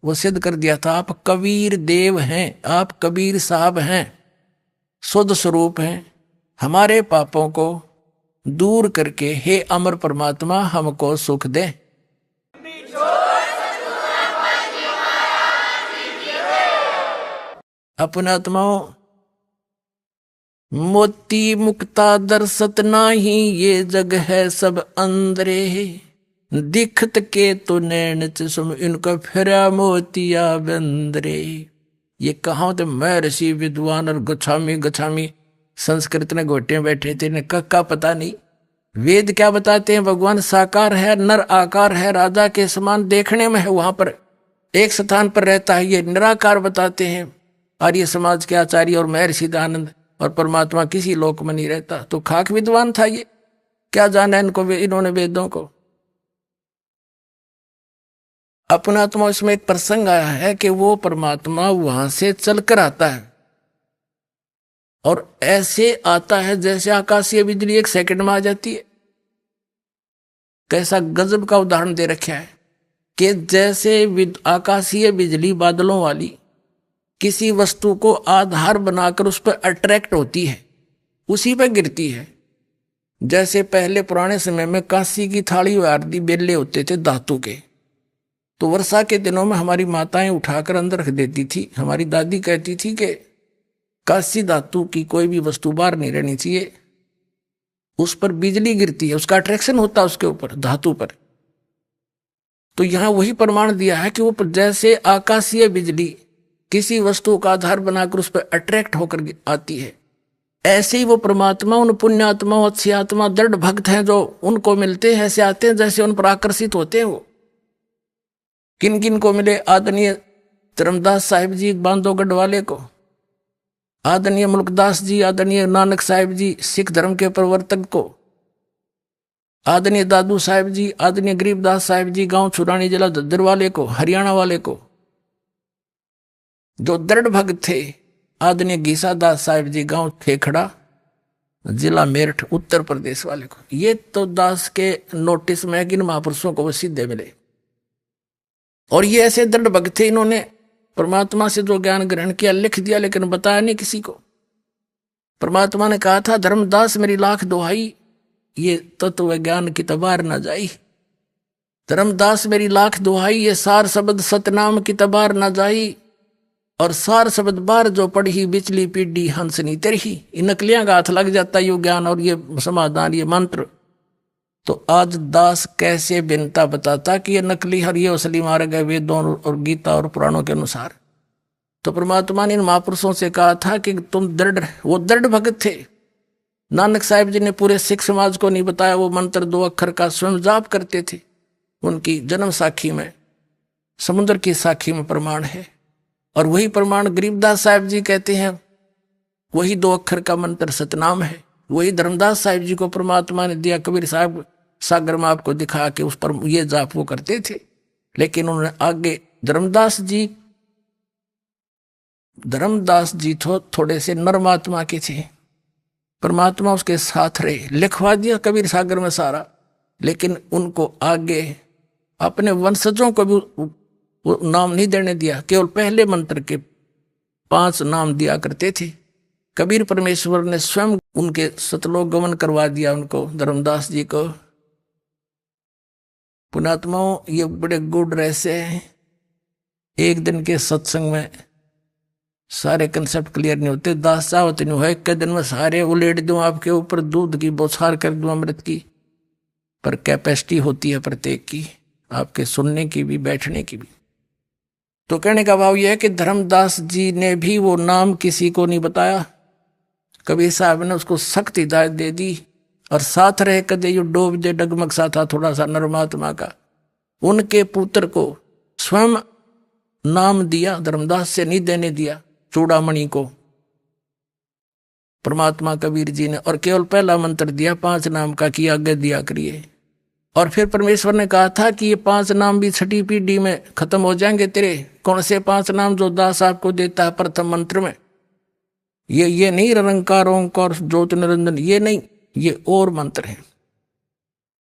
वो सिद्ध कर दिया था, आप कबीर देव हैं, आप कबीर साहब हैं, शुद्ध स्वरूप हैं। हमारे पापों को दूर करके हे अमर परमात्मा हमको सुख दे। अपने आत्माओं, मोती मुक्ता दर्शत नाही, ये जग है सब अंदरे, दिखत के तो नैन चुम, इनका फिरा मोतिया बंदरे। ये कहाँ थे महर्षि विद्वान और गच्छामी गच्छामी संस्कृत में गोटे बैठे थे, इन्हें कक्का पता नहीं। वेद क्या बताते हैं, भगवान साकार है, नर आकार है, राजा के समान देखने में है, वहां पर एक स्थान पर रहता है, ये निराकार बताते हैं। आर्य समाज के आचार्य और महर्षि दयानंद, और परमात्मा किसी लोक में नहीं रहता। तो खाक विद्वान था ये, क्या जाना इनको, इन्होंने वेदों को। अपना आत्मा, इसमें एक प्रसंग आया है कि वो परमात्मा वहां से चलकर आता है और ऐसे आता है जैसे आकाशीय बिजली 1 सेकंड में आ जाती है। कैसा गजब का उदाहरण दे रखा है कि जैसे आकाशीय बिजली बादलों वाली किसी वस्तु को आधार बनाकर उस पर अट्रैक्ट होती है, उसी पर गिरती है। जैसे पहले पुराने समय में कांसी की थाली आदि बेले होते थे धातु के, तो वर्षा के दिनों में हमारी माताएं उठाकर अंदर रख देती थी। हमारी दादी कहती थी कि कांसी धातु की कोई भी वस्तु बाहर नहीं रहनी चाहिए, उस पर बिजली गिरती है, उसका अट्रैक्शन होता है उसके ऊपर, धातु पर। तो यहां वही प्रमाण दिया है कि वो जैसे आकाशीय बिजली किसी वस्तु का आधार बनाकर उस पर अट्रैक्ट होकर आती है, ऐसे ही वो परमात्मा उन पुण्य आत्माओं, अच्छी आत्मा, दृढ़ भक्त हैं जो उनको मिलते हैं, ऐसे आते हैं जैसे उन पर आकर्षित होते हैं। वो किन किन को मिले, आदरणीय धर्मदास साहिब जी बांधोगढ़ वाले को, आदरणीय मुल्कदास जी, आदरणीय नानक साहिब जी सिख धर्म के प्रवर्तक को, आदरणीय दादू साहिब जी, आदरणीय गरीबदास साहिब जी गांव छुरानी जिला दद्दर वाले को, हरियाणा वाले को, जो दृढ़ भक्त थे, आदरणीय गीसादास साहिब जी गांव खेखड़ा जिला मेरठ उत्तर प्रदेश वाले को। ये तो दास के नोटिस में किन महापुरुषों को वो सीधे मिले। और ये ऐसे दृढ़ भक्त थे, इन्होंने परमात्मा से जो ज्ञान ग्रहण किया लिख दिया, लेकिन बताया नहीं किसी को। परमात्मा ने कहा था, धर्मदास मेरी लाख दुहाई, ये तत्व ज्ञान की तबार न जाई। धर्मदास मेरी लाख दुहाई, ये सार शब्द सतनाम की तबार न जाई, और सार शब्द बार जो पढ़ी बिचली पीढ़ी हंसनी तेरही। इन नकलियां का हाथ लग जाता है, ये ज्ञान और ये समाधान, ये मंत्र। तो आज दास कैसे भिन्नता बताता कि ये नकली और ये असली मार्ग है वेदों और गीता और पुराणों के अनुसार। तो परमात्मा ने इन महापुरुषों से कहा था कि तुम दृढ़, वो दृढ़ भगत थे। नानक साहिब जी ने पूरे सिख समाज को नहीं बताया, वो मंत्र 2 अक्षर का स्वयं जाप करते थे। उनकी जन्म साखी में, समुद्र की साखी में प्रमाण है। और वही प्रमाण गरीबदास साहिब जी कहते हैं, वही 2 अक्षर का मंत्र सतनाम है। वही धर्मदास साहिब जी को परमात्मा ने दिया। कबीर साहब सागर में आपको दिखा कि उस पर ये जाप वो करते थे, लेकिन उन्होंने आगे धर्मदास जी थोड़े से नर्मात्मा के थे। परमात्मा उसके साथ रहे, लिखवा दिया कबीर सागर में सारा, लेकिन उनको आगे अपने वंशजों को भी वो नाम नहीं देने दिया। केवल पहले मंत्र के 5 नाम दिया करते थे। कबीर परमेश्वर ने स्वयं उनके सतलोक गमन करवा दिया उनको, धर्मदास जी को। पुणात्माओं, ये बड़े गुड रहस्य हैं। एक दिन के सत्संग में सारे कंसेप्ट क्लियर नहीं होते। दास चाहत नहीं है एक दिन में सारे उलेट दूं आपके ऊपर, दूध की बौछार कर दूं अमृत की। पर कैपेसिटी होती है प्रत्येक की, आपके सुनने की भी, बैठने की भी। तो कहने का भाव यह है कि धर्मदास जी ने भी वो नाम किसी को नहीं बताया। कबीर साहब ने उसको सख्त हिदायत दे दी, और साथ रहे कदे यू डोब दे डगमग सा था थोड़ा सा नरमात्मा का। उनके पुत्र को स्वयं नाम दिया, धर्मदास से नहीं देने दिया, चूड़ामणि को परमात्मा कबीर जी ने। और केवल पहला मंत्र दिया 5 नाम का कि आगे दिया करिए। और फिर परमेश्वर ने कहा था कि ये 5 नाम भी 6ठी पीढ़ी में खत्म हो जाएंगे तेरे। कौन से 5 नाम जो दास आपको देता है प्रथम मंत्र में? ये नहीं निरंकार ओंकार ज्योति निरंजन, ये नहीं, ये और मंत्र है।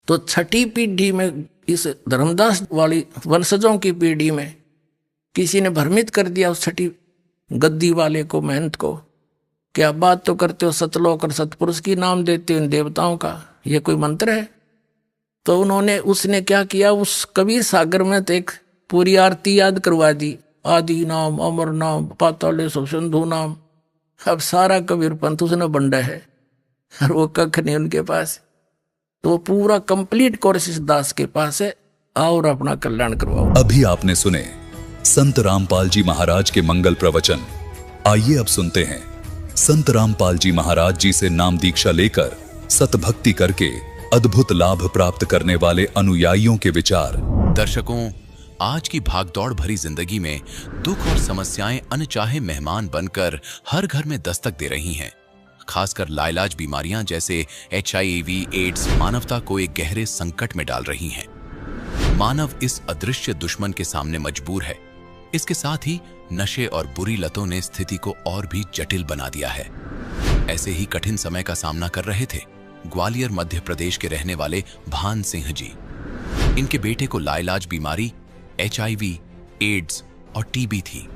तो 6ठी पीढ़ी में, इस धर्मदास वाली वंशजों की पीढ़ी में किसी ने भ्रमित कर दिया उस 6ठी गद्दी वाले को, महंत को। क्या बात तो करते हो सतलोक और सतपुरुष की नाम देते हो इन देवताओं का, ये कोई मंत्र है? तो उसने क्या किया, उस कबीर सागर में तो एक पूरी आरती याद करवा दी। आदि नाम, अमर नाम, पाताले सो सिंधु नाम। अब सारा कबीर पंथ उसने बंडा है, और वो कख नहीं उनके पास। तो वो पूरा कंप्लीट कोर्स इस दास के पास है। आओ और अपना कल्याण करवाओ। अभी आपने सुने संत रामपाल जी महाराज के मंगल प्रवचन। आइए अब सुनते हैं संत रामपाल जी महाराज जी से नाम दीक्षा लेकर सतभक्ति करके अद्भुत लाभ प्राप्त करने वाले अनुयायियों के विचार। दर्शकों, आज की भागदौड़ भरी जिंदगी में दुख और समस्याएं अनचाहे मेहमान बनकर हर घर में दस्तक दे रही हैं। खासकर लाइलाज बीमारियां जैसे HIV, एड्स मानवता को एक गहरे संकट में डाल रही हैं। मानव इस अदृश्य दुश्मन के सामने मजबूर है। इसके साथ ही नशे और बुरी लतों ने स्थिति को और भी जटिल बना दिया है। ऐसे ही कठिन समय का सामना कर रहे थे ग्वालियर मध्य प्रदेश के रहने वाले भान सिंह जी। इनके बेटे को लाइलाज बीमारी HIV, एड्स और TB थी।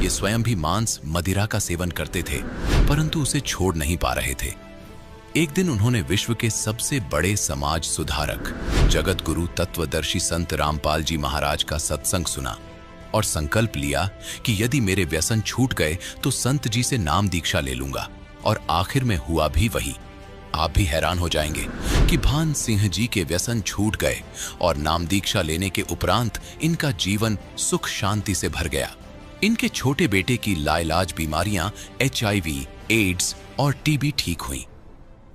ये स्वयं भी मांस, मदिरा का सेवन करते थे, परंतु उसे छोड़ नहीं पा रहे थे। एक दिन उन्होंने विश्व के सबसे बड़े समाज सुधारक, जगत गुरु, तत्वदर्शी संत रामपाल जी महाराज का सत्संग सुना और संकल्प लिया कि यदि मेरे व्यसन छूट गए तो संत जी से नाम दीक्षा ले लूंगा। और आखिर में हुआ भी वही। आप भी हैरान हो जाएंगे कि भान सिंह जी के व्यसन छूट गए और नाम दीक्षा लेने के उपरांत इनका जीवन सुख शांति से भर गया। इनके छोटे बेटे की लाइलाज बीमारियां HIV, एड्स और TB ठीक हुई।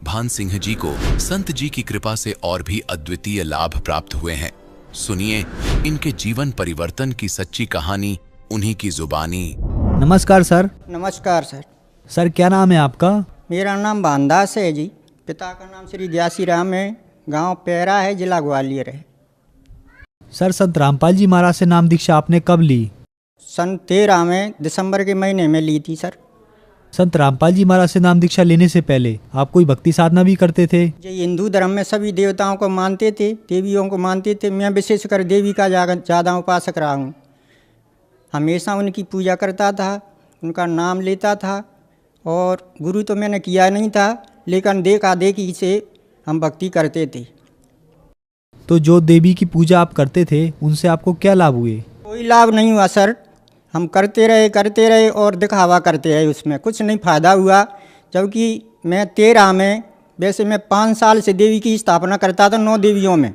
भान सिंह जी को संत जी की कृपा से और भी अद्वितीय लाभ प्राप्त हुए हैं। सुनिए इनके जीवन परिवर्तन की सच्ची कहानी उन्हीं की जुबानी। नमस्कार सर। नमस्कार सर। सर क्या नाम है आपका? मेरा नाम भानदास है जी। पिता का नाम श्री ग्यासी राम है। गांव पैरा है, जिला ग्वालियर है। सर संत रामपाल जी महाराज से नाम दीक्षा आपने कब ली? सन 13 में दिसंबर के महीने में ली थी सर। संत रामपाल जी महाराज से नाम दीक्षा लेने से पहले आप कोई भक्ति साधना भी करते थे? ये हिंदू धर्म में सभी देवताओं को मानते थे, देवियों को मानते थे। मैं विशेषकर देवी का ज़्यादा उपासक रहा हूँ। हमेशा उनकी पूजा करता था, उनका नाम लेता था। और गुरु तो मैंने किया नहीं था, लेकिन देखा देखी से हम भक्ति करते थे। तो जो देवी की पूजा आप करते थे उनसे आपको क्या लाभ हुए? कोई लाभ नहीं हुआ सर। हम करते रहे और दिखावा करते रहे, उसमें कुछ नहीं फ़ायदा हुआ। जबकि मैं 13 में, वैसे मैं 5 साल से देवी की स्थापना करता था 9 देवियों में,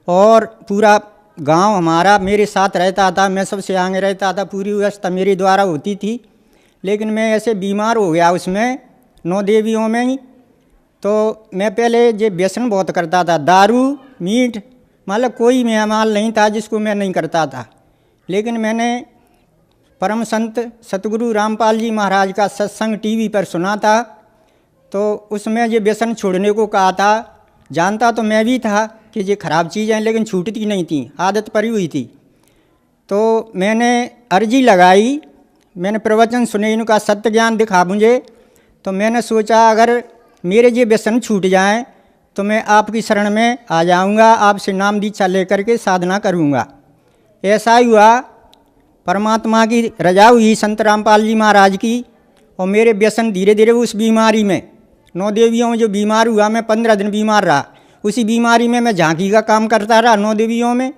और पूरा गांव हमारा मेरे साथ रहता था, मैं सबसे आगे रहता था, पूरी व्यवस्था मेरे द्वारा होती थी। लेकिन मैं ऐसे बीमार हो गया उसमें 9 देवियों में ही। तो मैं पहले ये व्यसन बहुत करता था, दारू मीट, मतलब कोई मेहमान नहीं था जिसको मैं नहीं करता था। लेकिन मैंने परम संत सतगुरु रामपाल जी महाराज का सत्संग टीवी पर सुना था, तो उसमें ये व्यसन छोड़ने को कहा था। जानता तो मैं भी था कि ये खराब चीज़ है, लेकिन छूटती नहीं थी, आदत पड़ी हुई थी। तो मैंने अर्जी लगाई, मैंने प्रवचन सुने, इनका सत्य ज्ञान दिखा मुझे। तो मैंने सोचा अगर मेरे ये व्यसन छूट जाएं तो मैं आपकी शरण में आ जाऊंगा, आपसे नाम दीक्षा लेकर के साधना करूंगा। ऐसा ही हुआ, परमात्मा की रजा हुई संत रामपाल जी महाराज की, और मेरे व्यसन धीरे धीरे उस बीमारी में, 9 देवियों में जो बीमार हुआ, मैं 15 दिन बीमार रहा। उसी बीमारी में मैं झांकी का काम करता रहा 9 देवियों में,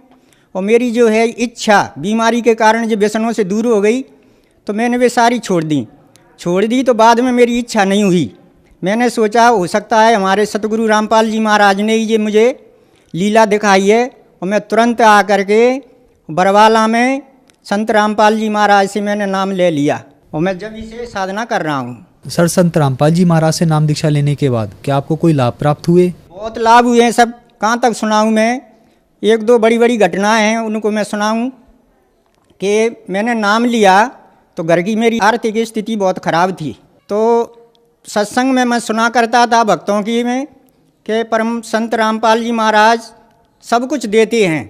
और मेरी जो है इच्छा बीमारी के कारण जो व्यसनों से दूर हो गई, तो मैंने वे सारी छोड़ दी। तो बाद में मेरी इच्छा नहीं हुई। मैंने सोचा हो सकता है हमारे सतगुरु रामपाल जी महाराज ने ये मुझे लीला दिखाई है, और मैं तुरंत आकर के बरवाला में संत रामपाल जी महाराज से मैंने नाम ले लिया, और मैं जब इसे साधना कर रहा हूँ। सर, संत रामपाल जी महाराज से नाम दीक्षा लेने के बाद क्या आपको कोई लाभ प्राप्त हुए? बहुत लाभ हुए हैं। सब कहाँ तक सुनाऊँ मैं? 1-2 बड़ी घटनाएं हैं, उनको मैं सुनाऊँ। कि मैंने नाम लिया तो घर की मेरी आर्थिक स्थिति बहुत खराब थी। तो सत्संग में मैं सुना करता था भक्तों की में कि परम संत रामपाल जी महाराज सब कुछ देते हैं।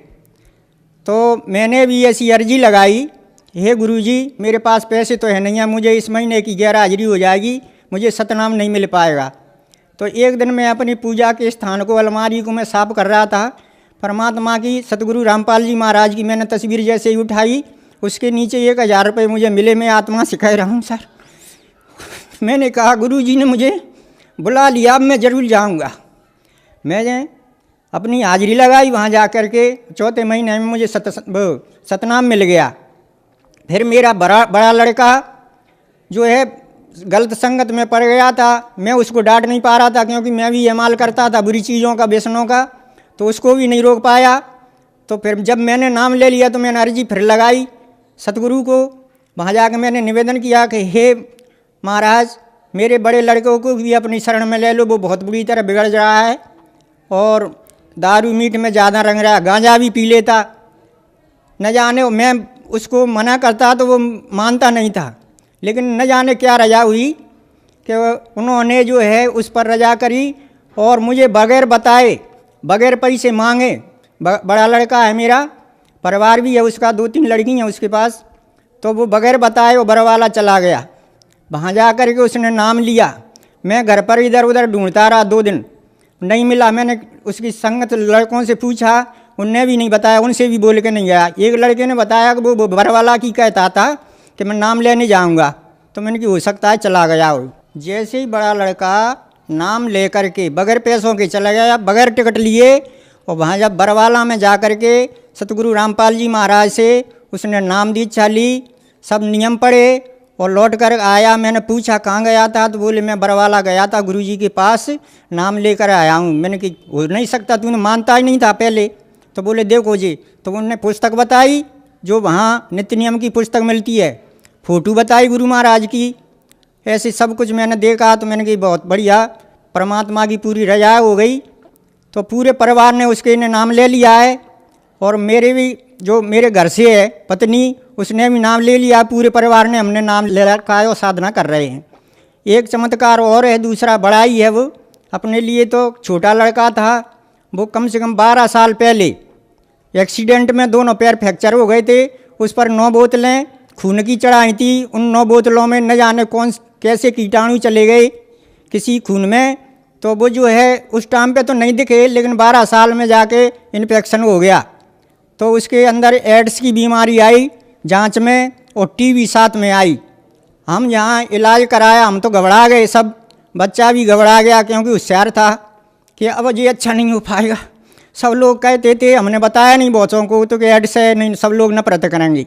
तो मैंने भी ऐसी अर्जी लगाई, हे गुरुजी, मेरे पास पैसे तो है नहीं है, मुझे इस महीने की गैर हाजिरी हो जाएगी, मुझे सतनाम नहीं मिल पाएगा। तो एक दिन मैं अपनी पूजा के स्थान को, अलमारी को मैं साफ कर रहा था, परमात्मा की सतगुरु रामपाल जी महाराज की मैंने तस्वीर जैसे ही उठाई, उसके नीचे 1000 रुपये मुझे मिले। मैं आत्मा से कह रहा हूँ सर, मैंने कहा गुरुजी ने मुझे बुला लिया, अब मैं ज़रूर जाऊँगा। मैंने अपनी हाजिरी लगाई, वहाँ जा कर के 4थे महीने में मुझे सतनाम मिल गया। फिर मेरा बड़ा लड़का जो है गलत संगत में पड़ गया था, मैं उसको डांट नहीं पा रहा था, क्योंकि मैं भी इस्तेमाल करता था बुरी चीज़ों का, व्यसनों का, तो उसको भी नहीं रोक पाया। तो फिर जब मैंने नाम ले लिया तो मैंने अर्जी फिर लगाई सतगुरु को। वहाँ जाकर मैंने निवेदन किया कि हे महाराज, मेरे बड़े लड़कों को भी अपनी शरण में ले लो, वो बहुत बुरी तरह बिगड़ रहा है और दारू मीट में ज़्यादा रंग रहा है, गांजा भी पी लेता। न जाने मैं उसको मना करता तो वो मानता नहीं था, लेकिन न जाने क्या रजा हुई कि उन्होंने जो है उस पर रजा करी और मुझे बगैर बताए, बगैर पैसे मांगे, बड़ा लड़का है मेरा, परिवार भी है उसका, 2-3 लड़की हैं उसके पास, तो वो बगैर बताए वो बरवाला चला गया। वहाँ जा कर के उसने नाम लिया। मैं घर पर इधर उधर ढूंढता रहा, 2 दिन नहीं मिला। मैंने उसकी संगत लड़कों से पूछा, उनने भी नहीं बताया, उनसे भी बोल के नहीं गया। एक लड़के ने बताया कि वो बरवाला की कहता था कि मैं नाम लेने जाऊँगा, तो मैंने कि हो सकता है चला गया हो। जैसे ही बड़ा लड़का नाम ले कर के बगैर पैसों के चला गया, बगैर टिकट लिए, और वहाँ जब बरवाला में जा कर के सतगुरु रामपाल जी महाराज से उसने नाम दीक्षा ली, सब नियम पढ़े और लौट कर आया। मैंने पूछा कहाँ गया था, तो बोले मैं बरवाला गया था, गुरुजी के पास नाम लेकर आया हूँ। मैंने कि हो नहीं सकता, तूने मानता ही नहीं था पहले। तो बोले देखो जी, तो उन्होंने पुस्तक बताई, जो वहाँ नित्य नियम की पुस्तक मिलती है, फ़ोटो बताई गुरु महाराज की, ऐसे सब कुछ मैंने देखा। तो मैंने कहा बहुत बढ़िया, परमात्मा की पूरी रजा हो गई। तो पूरे परिवार ने उसके ने नाम ले लिया है, और मेरे भी जो मेरे घर से है पत्नी, उसने भी नाम ले लिया। पूरे परिवार ने हमने नाम ले रखा है और साधना कर रहे हैं। एक चमत्कार और है, दूसरा बड़ा ही है। वो अपने लिए तो छोटा लड़का था, वो कम से कम 12 साल पहले एक्सीडेंट में दोनों पैर फ्रैक्चर हो गए थे। उस पर 9 बोतलें खून की चढ़ाई थी। उन 9 बोतलों में न जाने कौन कैसे कीटाणु चले गए किसी खून में, तो वो जो है उस टाइम पे तो नहीं दिखे, लेकिन 12 साल में जाके इन्फेक्शन हो गया। तो उसके अंदर एड्स की बीमारी आई जांच में, और टीबी साथ में आई। हम यहाँ इलाज कराया, हम तो घबरा गए सब, बच्चा भी घबरा गया, क्योंकि होशियार था कि अब ये अच्छा नहीं हो पाएगा, सब लोग कहते थे, हमने बताया नहीं बहुतों को तो कि एड्स है, नहीं सब लोग नफरत करेंगे।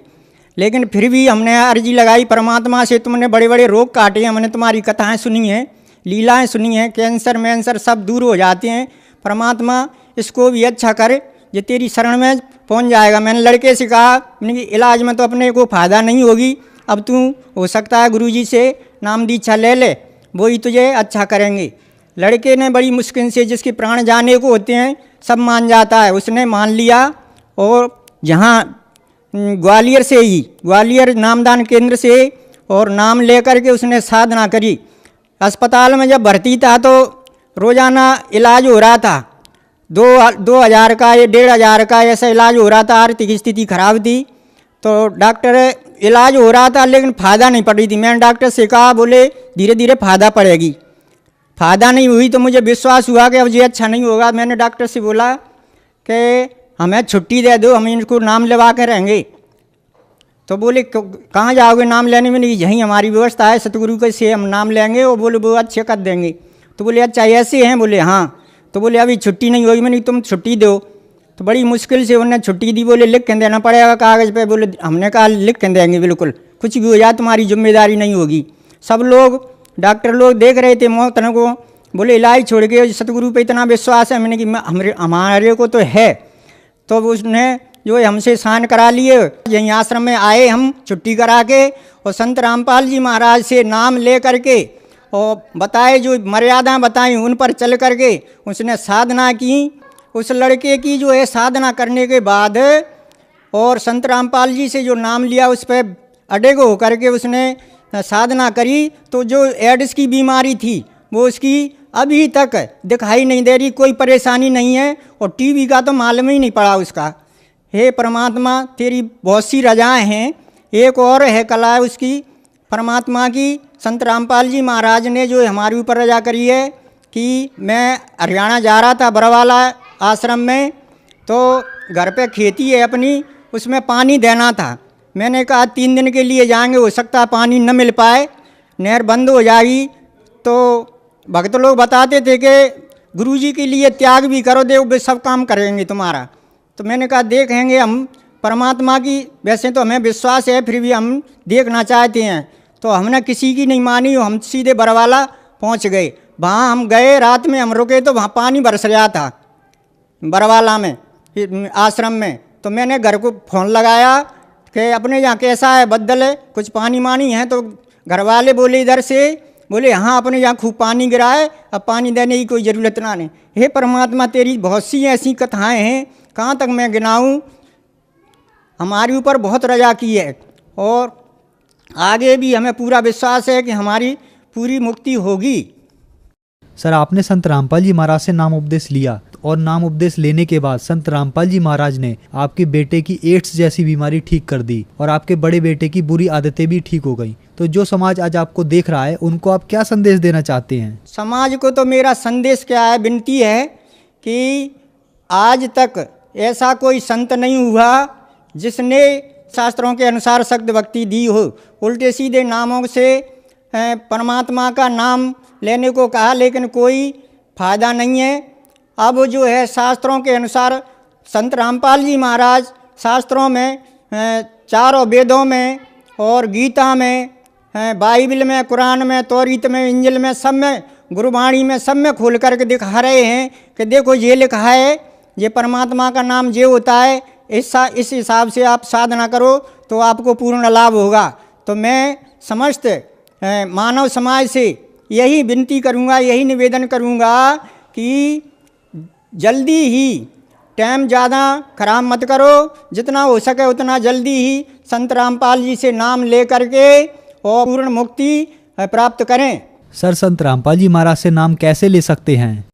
लेकिन फिर भी हमने अर्जी लगाई परमात्मा से, तुमने बड़े बड़े रोग काटे, हमने तुम्हारी कथाएं सुनी हैं, लीलाएं सुनी हैं, कैंसर मैंसर सब दूर हो जाते हैं। परमात्मा इसको भी अच्छा कर, ये तेरी शरण में पहुंच जाएगा। मैंने लड़के से कहा, मैंने कि इलाज में तो अपने को फ़ायदा नहीं होगी, अब तू हो सकता है गुरुजी से नाम दीक्षा ले ले, वो ही तुझे अच्छा करेंगे। लड़के ने बड़ी मुश्किल से, जिसके प्राण जाने को होते हैं सब मान जाता है, उसने मान लिया। और जहाँ ग्वालियर से ही, ग्वालियर नामदान केंद्र से और नाम लेकर के उसने साधना करी। अस्पताल में जब भर्ती था तो रोज़ाना इलाज हो रहा था, 2,000 का या 1,500 का ऐसा इलाज हो रहा था। आर्थिक स्थिति खराब थी तो डॉक्टर इलाज हो रहा था लेकिन फ़ायदा नहीं पड़ रही थी। मैंने डॉक्टर से कहा, बोले धीरे धीरे फ़ायदा पड़ेगी। फ़ायदा नहीं हुई तो मुझे विश्वास हुआ कि अब ये अच्छा नहीं होगा। मैंने डॉक्टर से बोला कि हमें छुट्टी दे दो, हम इनको नाम लेवा के रहेंगे। तो बोले कहाँ जाओगे नाम लेने में? नहीं, यहीं हमारी व्यवस्था है, सतगुरु के से हम नाम लेंगे। और बोले वो अच्छे कर देंगे। तो बोले अच्छा ऐसे हैं? बोले हाँ। तो बोले अभी छुट्टी नहीं होगी। मैंने तुम छुट्टी दो। तो बड़ी मुश्किल से उन्होंने छुट्टी दी। बोले लिख के देना पड़ेगा कागज़ पे। बोले हमने कहा लिख के देंगे, बिल्कुल कुछ भी हो जाए तुम्हारी जिम्मेदारी नहीं होगी। सब लोग डॉक्टर लोग देख रहे थे मौतन को। बोले इलाज छोड़ के सतगुरु पे इतना विश्वास है। मैंने कि हमारे को तो है। तो उसने जो हमसे स्नान करा लिए, यहीं आश्रम में आए हम छुट्टी करा के, और संत रामपाल जी महाराज से नाम ले करके और बताए जो मर्यादा बताई उन पर चल करके उसने साधना की। उस लड़के की जो है साधना करने के बाद और संत रामपाल जी से जो नाम लिया उस पर अडेग होकर के उसने साधना करी तो जो एड्स की बीमारी थी वो उसकी अभी तक दिखाई नहीं दे रही, कोई परेशानी नहीं है। और टीबी का तो मालूम ही नहीं पड़ा उसका। हे परमात्मा तेरी बहुत सी रजाएँ हैं, एक और है कला उसकी परमात्मा की। संत रामपाल जी महाराज ने जो हमारे ऊपर रजा करी है कि मैं हरियाणा जा रहा था बरवाला आश्रम में, तो घर पे खेती है अपनी, उसमें पानी देना था। मैंने कहा 3 दिन के लिए जाएंगे, हो सकता है पानी न मिल पाए, नहर बंद हो जाएगी। तो भक्त लोग बताते थे कि गुरुजी के लिए त्याग भी करो, देव सब काम करेंगे तुम्हारा। तो मैंने कहा देखेंगे हम परमात्मा की, वैसे तो हमें विश्वास है फिर भी हम देखना चाहते हैं। तो हमने किसी की नहीं मानी, हम सीधे बरवाला पहुंच गए। वहाँ हम गए, रात में हम रुके तो वहाँ पानी बरस रहा था बरवाला में आश्रम में। तो मैंने घर को फ़ोन लगाया कि अपने यहाँ कैसा है, बदल है, कुछ पानी मानी है? तो घर वाले बोले इधर से, बोले हाँ अपने यहाँ खूब पानी गिरा है, अब पानी देने की कोई ज़रूरत ना नहीं। हे परमात्मा तेरी बहुत सी ऐसी कथाएँ हैं, कहाँ तक मैं गिनाऊँ। हमारे ऊपर बहुत रजा की है और आगे भी हमें पूरा विश्वास है कि हमारी पूरी मुक्ति होगी। सर आपने संत रामपाल जी महाराज से नाम उपदेश लिया और नाम उपदेश लेने के बाद संत रामपाल जी महाराज ने आपके बेटे की एड्स जैसी बीमारी ठीक कर दी और आपके बड़े बेटे की बुरी आदतें भी ठीक हो गई। तो जो समाज आज आपको देख रहा है उनको आप क्या संदेश देना चाहते हैं? समाज को तो मेरा संदेश क्या है, विनती है कि आज तक ऐसा कोई संत नहीं हुआ जिसने शास्त्रों के अनुसार शब्द भक्ति दी हो। उल्टे सीधे नामों से परमात्मा का नाम लेने को कहा लेकिन कोई फायदा नहीं है। अब जो है शास्त्रों के अनुसार संत रामपाल जी महाराज शास्त्रों में, चारों वेदों में और गीता में, बाइबल में, कुरान में, तौरीत में, इंजिल में, सब में, गुरुवाणी में, सब में खोल करके दिखा रहे हैं कि देखो ये लिखा है, ये परमात्मा का नाम ये होता है, इस हिसाब से आप साधना करो तो आपको पूर्ण लाभ होगा। तो मैं समस्त मानव समाज से यही विनती करूँगा, यही निवेदन करूँगा कि जल्दी ही, टाइम ज़्यादा खराब मत करो, जितना हो सके उतना जल्दी ही संत रामपाल जी से नाम ले करके और पूर्ण मुक्ति प्राप्त करें। सर संत रामपाल जी महाराज से नाम कैसे ले सकते हैं?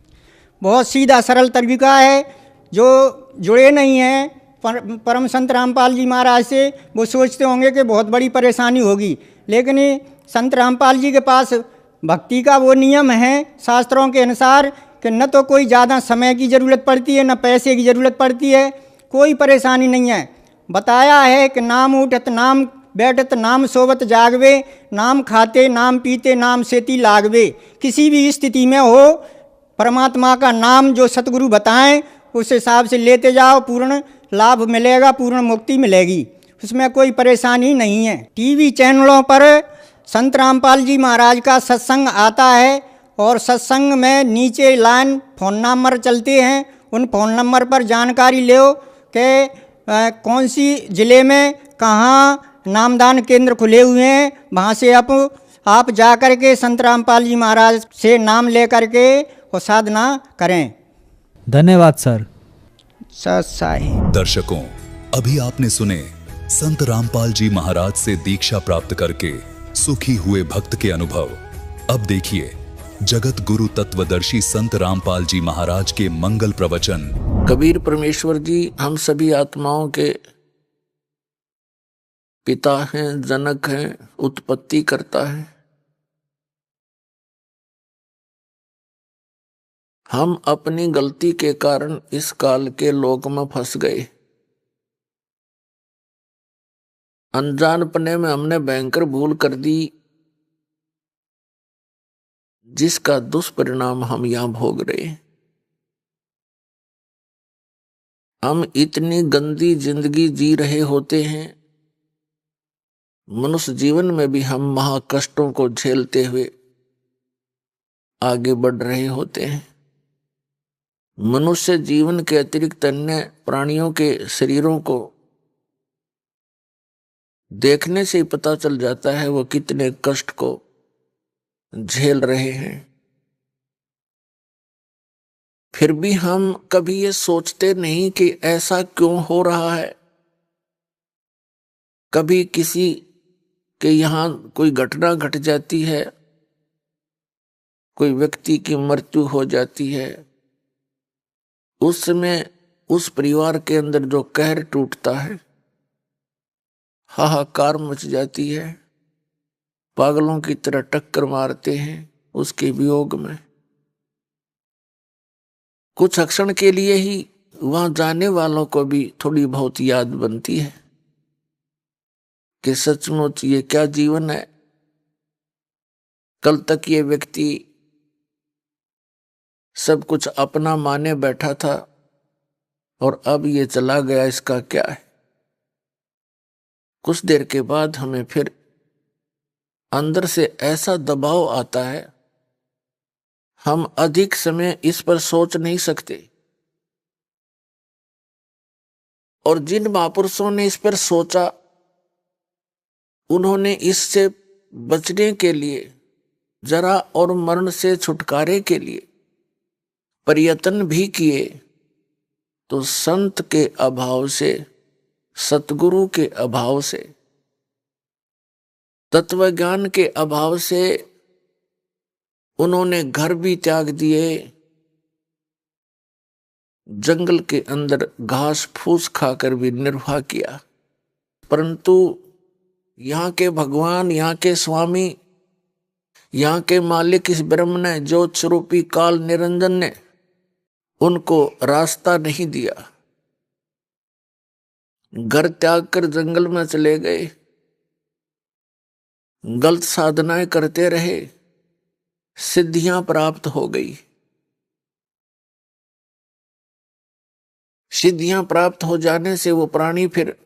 बहुत सीधा सरल तरीका है। जो जुड़े नहीं हैं परम संत रामपाल जी महाराज से वो सोचते होंगे कि बहुत बड़ी परेशानी होगी, लेकिन संत रामपाल जी के पास भक्ति का वो नियम है शास्त्रों के अनुसार कि न तो कोई ज़्यादा समय की ज़रूरत पड़ती है, न पैसे की ज़रूरत पड़ती है, कोई परेशानी नहीं है। बताया है कि नाम उठत नाम बैठत नाम सोवत जागवे, नाम खाते नाम पीते नाम सेती लागवे। किसी भी स्थिति में हो परमात्मा का नाम जो सतगुरु बताएं उस हिसाब से लेते जाओ, पूर्ण लाभ मिलेगा, पूर्ण मुक्ति मिलेगी, उसमें कोई परेशानी नहीं है। टीवी चैनलों पर संत रामपाल जी महाराज का सत्संग आता है और सत्संग में नीचे लाइन फ़ोन नंबर चलते हैं, उन फ़ोन नंबर पर जानकारी लो कि कौन सी ज़िले में कहाँ नामदान केंद्र खुले हुए हैं, वहाँ से आप जा कर के संत रामपाल जी महाराज से नाम ले कर के और साधना करें। धन्यवाद सर। सत्साई। दर्शकों, अभी आपने सुने संत रामपाल जी महाराज से दीक्षा प्राप्त करके सुखी हुए भक्त के अनुभव। अब देखिए जगत गुरु तत्वदर्शी संत रामपाल जी महाराज के मंगल प्रवचन। कबीर परमेश्वर जी हम सभी आत्माओं के पिता हैं, जनक हैं, उत्पत्ति करता है। हम अपनी गलती के कारण इस काल के लोक में फंस गए। अनजानपने में हमने भयंकर भूल कर दी, जिसका दुष्परिणाम हम यहां भोग रहे। हम इतनी गंदी जिंदगी जी रहे होते हैं, मनुष्य जीवन में भी हम महाकष्टों को झेलते हुए आगे बढ़ रहे होते हैं। मनुष्य जीवन के अतिरिक्त अन्य प्राणियों के शरीरों को देखने से ही पता चल जाता है वो कितने कष्ट को झेल रहे हैं। फिर भी हम कभी ये सोचते नहीं कि ऐसा क्यों हो रहा है। कभी किसी के यहाँ कोई घटना घट जाती है, कोई व्यक्ति की मृत्यु हो जाती है, उस समय उस परिवार के अंदर जो कहर टूटता है, हाहाकार मच जाती है, पागलों की तरह टक्कर मारते हैं उसके वियोग में। कुछ क्षण के लिए ही वहां जाने वालों को भी थोड़ी बहुत याद बनती है कि सचमुच ये क्या जीवन है। कल तक ये व्यक्ति सब कुछ अपना माने बैठा था और अब ये चला गया, इसका क्या है। कुछ देर के बाद हमें फिर अंदर से ऐसा दबाव आता है, हम अधिक समय इस पर सोच नहीं सकते। और जिन महापुरुषों ने इस पर सोचा, उन्होंने इससे बचने के लिए, जरा और मरण से छुटकारे के लिए प्रयत्न भी किए, तो संत के अभाव से, सतगुरु के अभाव से, तत्वज्ञान के अभाव से उन्होंने घर भी त्याग दिए, जंगल के अंदर घास फूस खाकर भी निर्वाह किया। परंतु यहाँ के भगवान, यहाँ के स्वामी, यहाँ के मालिक इस ब्रह्म ने, ज्योत स्वरूपी काल निरंजन ने उनको रास्ता नहीं दिया। घर त्याग कर जंगल में चले गए, गलत साधनाएं करते रहे, सिद्धियां प्राप्त हो गई। सिद्धियां प्राप्त हो जाने से वो प्राणी फिर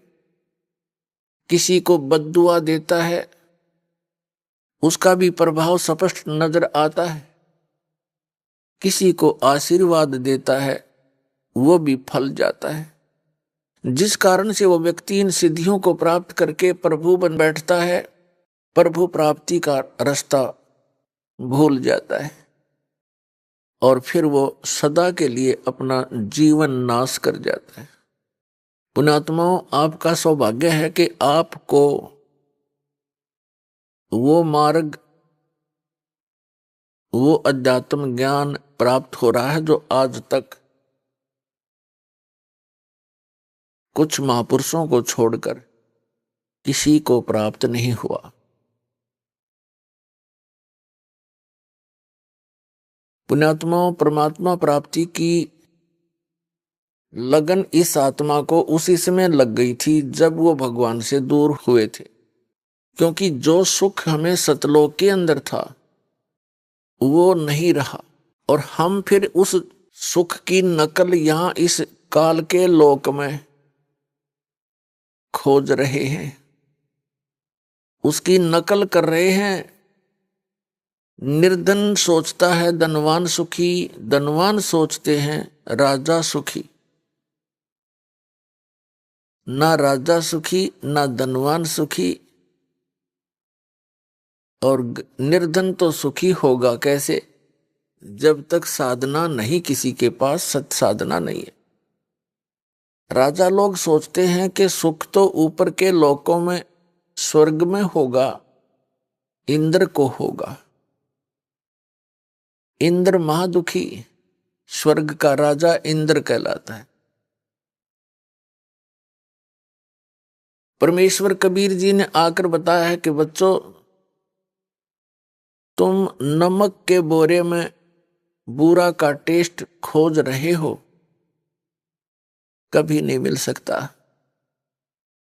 किसी को बद्दुआ देता है, उसका भी प्रभाव स्पष्ट नजर आता है। किसी को आशीर्वाद देता है, वो भी फल जाता है, जिस कारण से वो व्यक्ति इन सिद्धियों को प्राप्त करके प्रभु बन बैठता है, प्रभु प्राप्ति का रास्ता भूल जाता है और फिर वो सदा के लिए अपना जीवन नाश कर जाता है। पुण्यात्माओं, आपका सौभाग्य है कि आपको वो मार्ग, वो अध्यात्म ज्ञान प्राप्त हो रहा है जो आज तक कुछ महापुरुषों को छोड़कर किसी को प्राप्त नहीं हुआ। पुण्यात्माओं, परमात्मा प्राप्ति की लगन इस आत्मा को उसी समय लग गई थी जब वो भगवान से दूर हुए थे, क्योंकि जो सुख हमें सतलोक के अंदर था वो नहीं रहा और हम फिर उस सुख की नकल यहां इस काल के लोक में खोज रहे हैं, उसकी नकल कर रहे हैं। निर्धन सोचता है धनवान सुखी, धनवान सोचते हैं राजा सुखी। ना राजा सुखी ना धनवान सुखी, और निर्धन तो सुखी होगा कैसे जब तक साधना नहीं, किसी के पास सत साधना नहीं है। राजा लोग सोचते हैं कि सुख तो ऊपर के लोकों में स्वर्ग में होगा, इंद्र को होगा। इंद्र महादुखी, स्वर्ग का राजा इंद्र कहलाता है। परमेश्वर कबीर जी ने आकर बताया है कि बच्चों, तुम नमक के बोरे में बुरा का टेस्ट खोज रहे हो, कभी नहीं मिल सकता।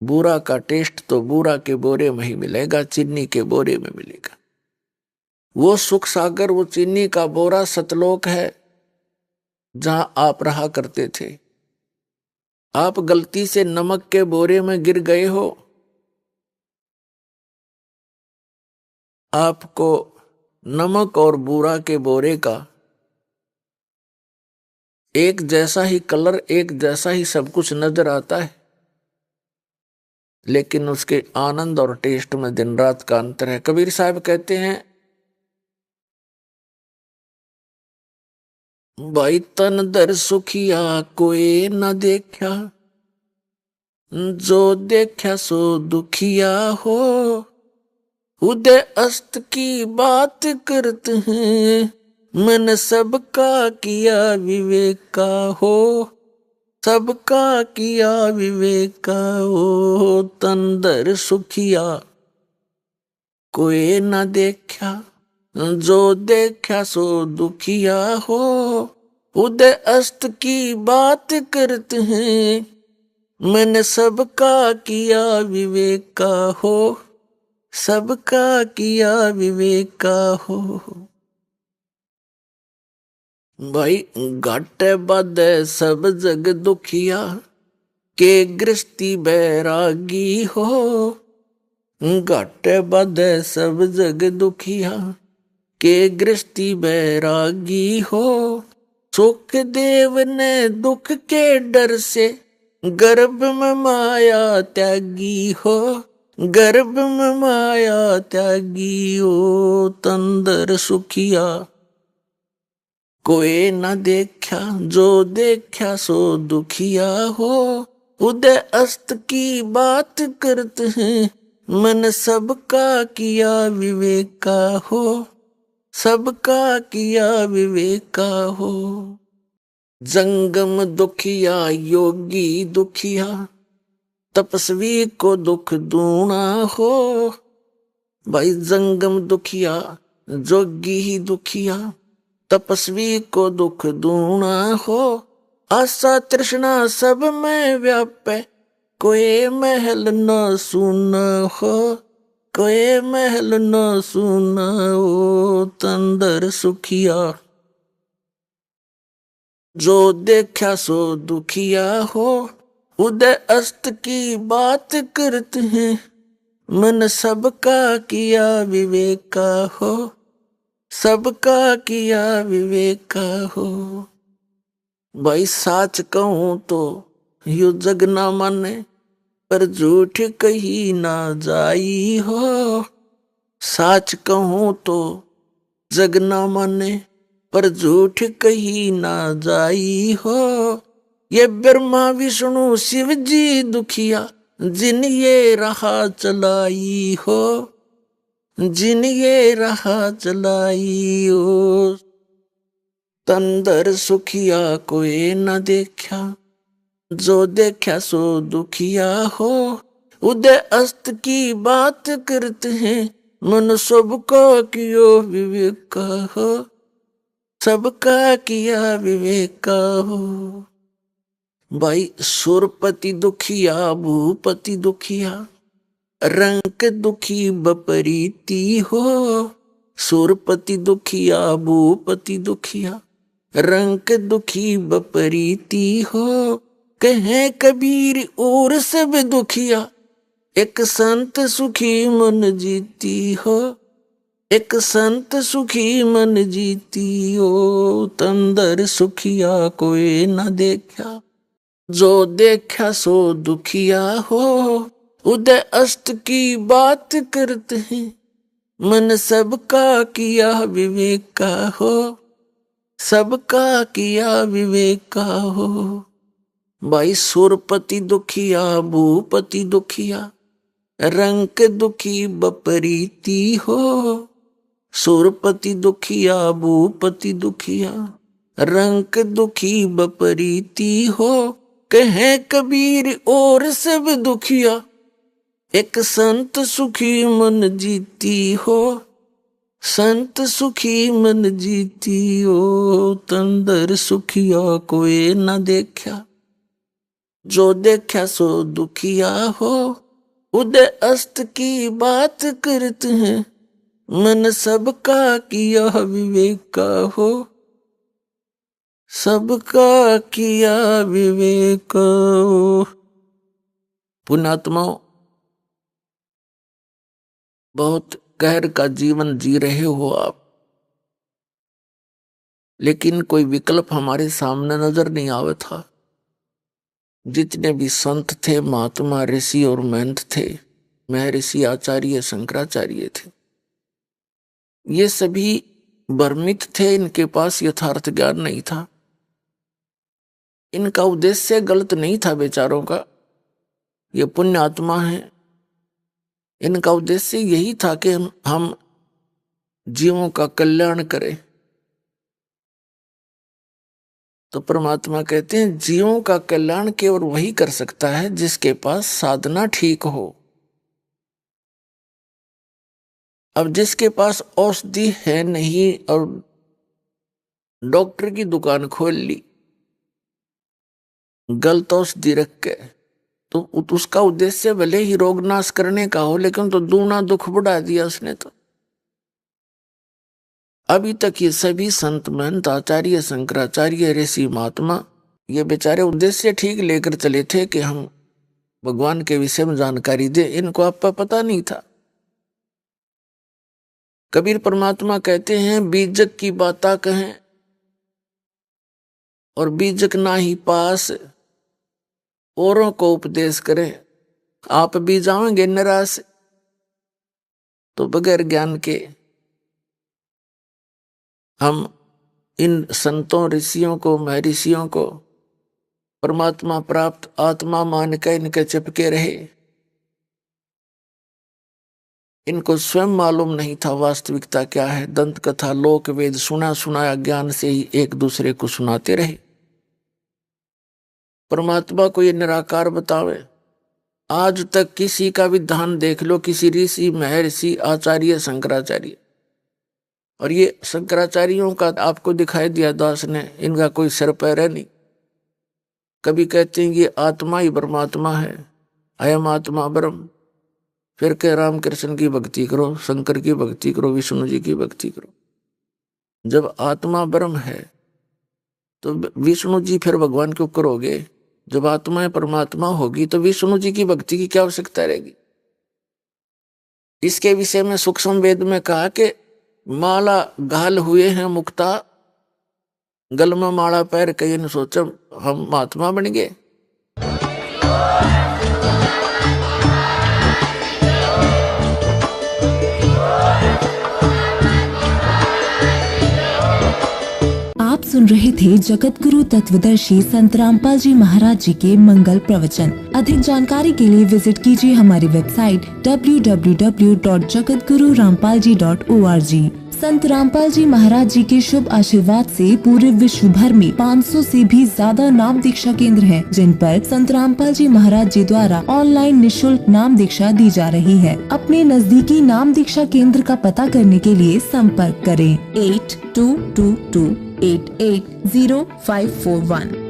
बुरा का टेस्ट तो बुरा के बोरे में ही मिलेगा, चीनी के बोरे में मिलेगा। वो सुख सागर, वो चीनी का बोरा सतलोक है जहां आप रहा करते थे। आप गलती से नमक के बोरे में गिर गए हो, आपको नमक और बुरा के बोरे का एक जैसा ही कलर, एक जैसा ही सब कुछ नजर आता है, लेकिन उसके आनंद और टेस्ट में दिन रात का अंतर है। कबीर साहब कहते हैं, भाई तन दर सुखिया कोई न देखा, जो देखा सो दुखिया हो। उदय अस्त की बात करते हैं, मन सबका किया विवेक का हो। सबका किया विवेक का हो। तन दर सुखिया कोई न देखा, जो देखा सो दुखिया हो। उदय अस्त की बात करते हैं, मैंने सबका किया विवेक का हो। सबका किया विवेक का हो। भाई घाटे बाधे सब जग दुखिया, के गृहस्थी बैरागी हो। घाटे बाधे सब जग दुखिया, के गृहस्थी बैरागी हो। सुख देव ने दुख के डर से, गर्भ में माया त्यागी हो। गर्भ में माया त्यागी हो। तंदर सुखिया कोई न देखा, जो देखा सो दुखिया हो। उदय अस्त की बात करते हैं, मन सबका किया विवेक का हो। सबका किया विवेक का हो। जंगम दुखिया योगी दुखिया, तपस्वी को दुख दूना हो। भाई जंगम दुखिया, जोगी ही दुखिया, तपस्वी को दुख दूना हो। आशा तृष्णा सब में व्यापे, कोई महल न सुना हो। कोई महल न सुना हो। तंदर सुखिया जो देखा सो दुखिया हो। उदय अस्त की बात करते हैं, मन सबका किया विवेक का हो। सबका किया विवेक का हो। भाई साच कहूं तो यू जग ना माने, पर झूठ कही ना जाई हो। साच कहूं तो जग ना माने, पर झूठ कही ना जाई हो। ये ब्रह्मा विष्णु शिव जी दुखिया, जिन ये राह चलाई हो। जिन ये राह चलाई हो। तंदर सुखिया कोई न देखा, जो देखा सो दुखिया हो। उदय अस्त की बात करते हैं, मन सबका किया विवेक का हो। सबका किया विवेक का हो। भाई सुरपति दुखिया भूपति दुखिया, रंक दुखी बपरीती हो। सुरपति दुखिया भूपति दुखिया, रंग दुखी बपरीती हो, कहे कबीर और सब दुखिया, एक संत सुखी मन जीती हो, एक संत सुखी मन जीती हो, तंदर सुखिया कोई न देखा, जो देखा सो दुखिया हो, उदय अस्त की बात करते हैं, मन सबका किया विवेक का हो, सबका किया विवेक का हो। भाई सुरपति दुखिया भूपति दुखिया, रंग दुखी बपरीती हो, सुरपति दुखिया भूपति दुखिया, रंग दुखी बपरीती हो, कहे कबीर और सब दुखिया, एक संत सुखी मन जीती हो, संत सुखी मन जीती हो, तंदर सुखिया कोई न देखा, जो देखा सो दुखिया हो, उदय अस्त की बात करते हैं, मन सबका किया विवेक का हो, सबका किया विवेक का हो। पुण्यात्माओं, बहुत कहर का जीवन जी रहे हो आप, लेकिन कोई विकल्प हमारे सामने नजर नहीं आवे था। जितने भी संत थे, महात्मा, ऋषि और महंत थे, महर्षि आचार्य शंकराचार्य थे, ये सभी भ्रमित थे, इनके पास यथार्थ ज्ञान नहीं था। इनका उद्देश्य गलत नहीं था बेचारों का, ये पुण्य आत्मा है, इनका उद्देश्य यही था कि हम जीवों का कल्याण करें। तो परमात्मा कहते हैं जीवों का कल्याण केवल वही कर सकता है जिसके पास साधना ठीक हो। अब जिसके पास औषधि है नहीं और डॉक्टर की दुकान खोल ली गलत औषधि रख के, तो उसका उद्देश्य भले ही रोग नाश करने का हो, लेकिन तो दूना दुख बढ़ा दिया उसने। तो अभी तक ये सभी संत महंत आचार्य शंकराचार्य ऋषि महात्मा ये बेचारे उद्देश्य ठीक लेकर चले थे कि हम भगवान के विषय में जानकारी दे, इनको आपका पता नहीं था। कबीर परमात्मा कहते हैं बीजक की बाता कहें और बीजक ना ही पास, औरों को उपदेश करें, आप भी जाओगे निराश। तो बगैर ज्ञान के हम इन संतों ऋषियों को महर्षियों को परमात्मा प्राप्त आत्मा मान कर इनके चिपके रहे। इनको स्वयं मालूम नहीं था वास्तविकता क्या है। दंत कथा लोक वेद सुना सुनाया ज्ञान से ही एक दूसरे को सुनाते रहे। परमात्मा को ये निराकार बतावे। आज तक किसी का विधान देख लो, किसी ऋषि महर्षि आचार्य शंकराचार्य, और ये शंकराचार्यों का आपको दिखाई दिया दास ने, इनका कोई सिर पैर है नहीं। कभी कहते हैं ये आत्मा ही परमात्मा है, अयम आत्मा ब्रह्म, फिर कह रामकृष्ण की भक्ति करो, शंकर की भक्ति करो, विष्णु जी की भक्ति करो। जब आत्मा ब्रह्म है तो विष्णु जी फिर भगवान क्यों करोगे? जब आत्मा परमात्मा होगी तो विष्णु जी की भक्ति की क्या आवश्यकता रहेगी? इसके विषय में सूक्ष्म वेद में कहा कि माला घाल हुए हैं मुक्ता, गल में माला पैर कहीं न सोचो हम महात्मा बन गए। आप सुन रहे थे जगत गुरु तत्वदर्शी संत रामपाल जी महाराज जी के मंगल प्रवचन। अधिक जानकारी के लिए विजिट कीजिए हमारी वेबसाइट www.jagatgururampalji.org। संत रामपाल जी महाराज जी के शुभ आशीर्वाद से पूरे विश्व भर में 500 से भी ज्यादा नाम दीक्षा केंद्र हैं, जिन पर संत रामपाल जी महाराज जी द्वारा ऑनलाइन निःशुल्क नाम दीक्षा दी जा रही है। अपने नजदीकी नाम दीक्षा केंद्र का पता करने के लिए संपर्क करें 8222880541।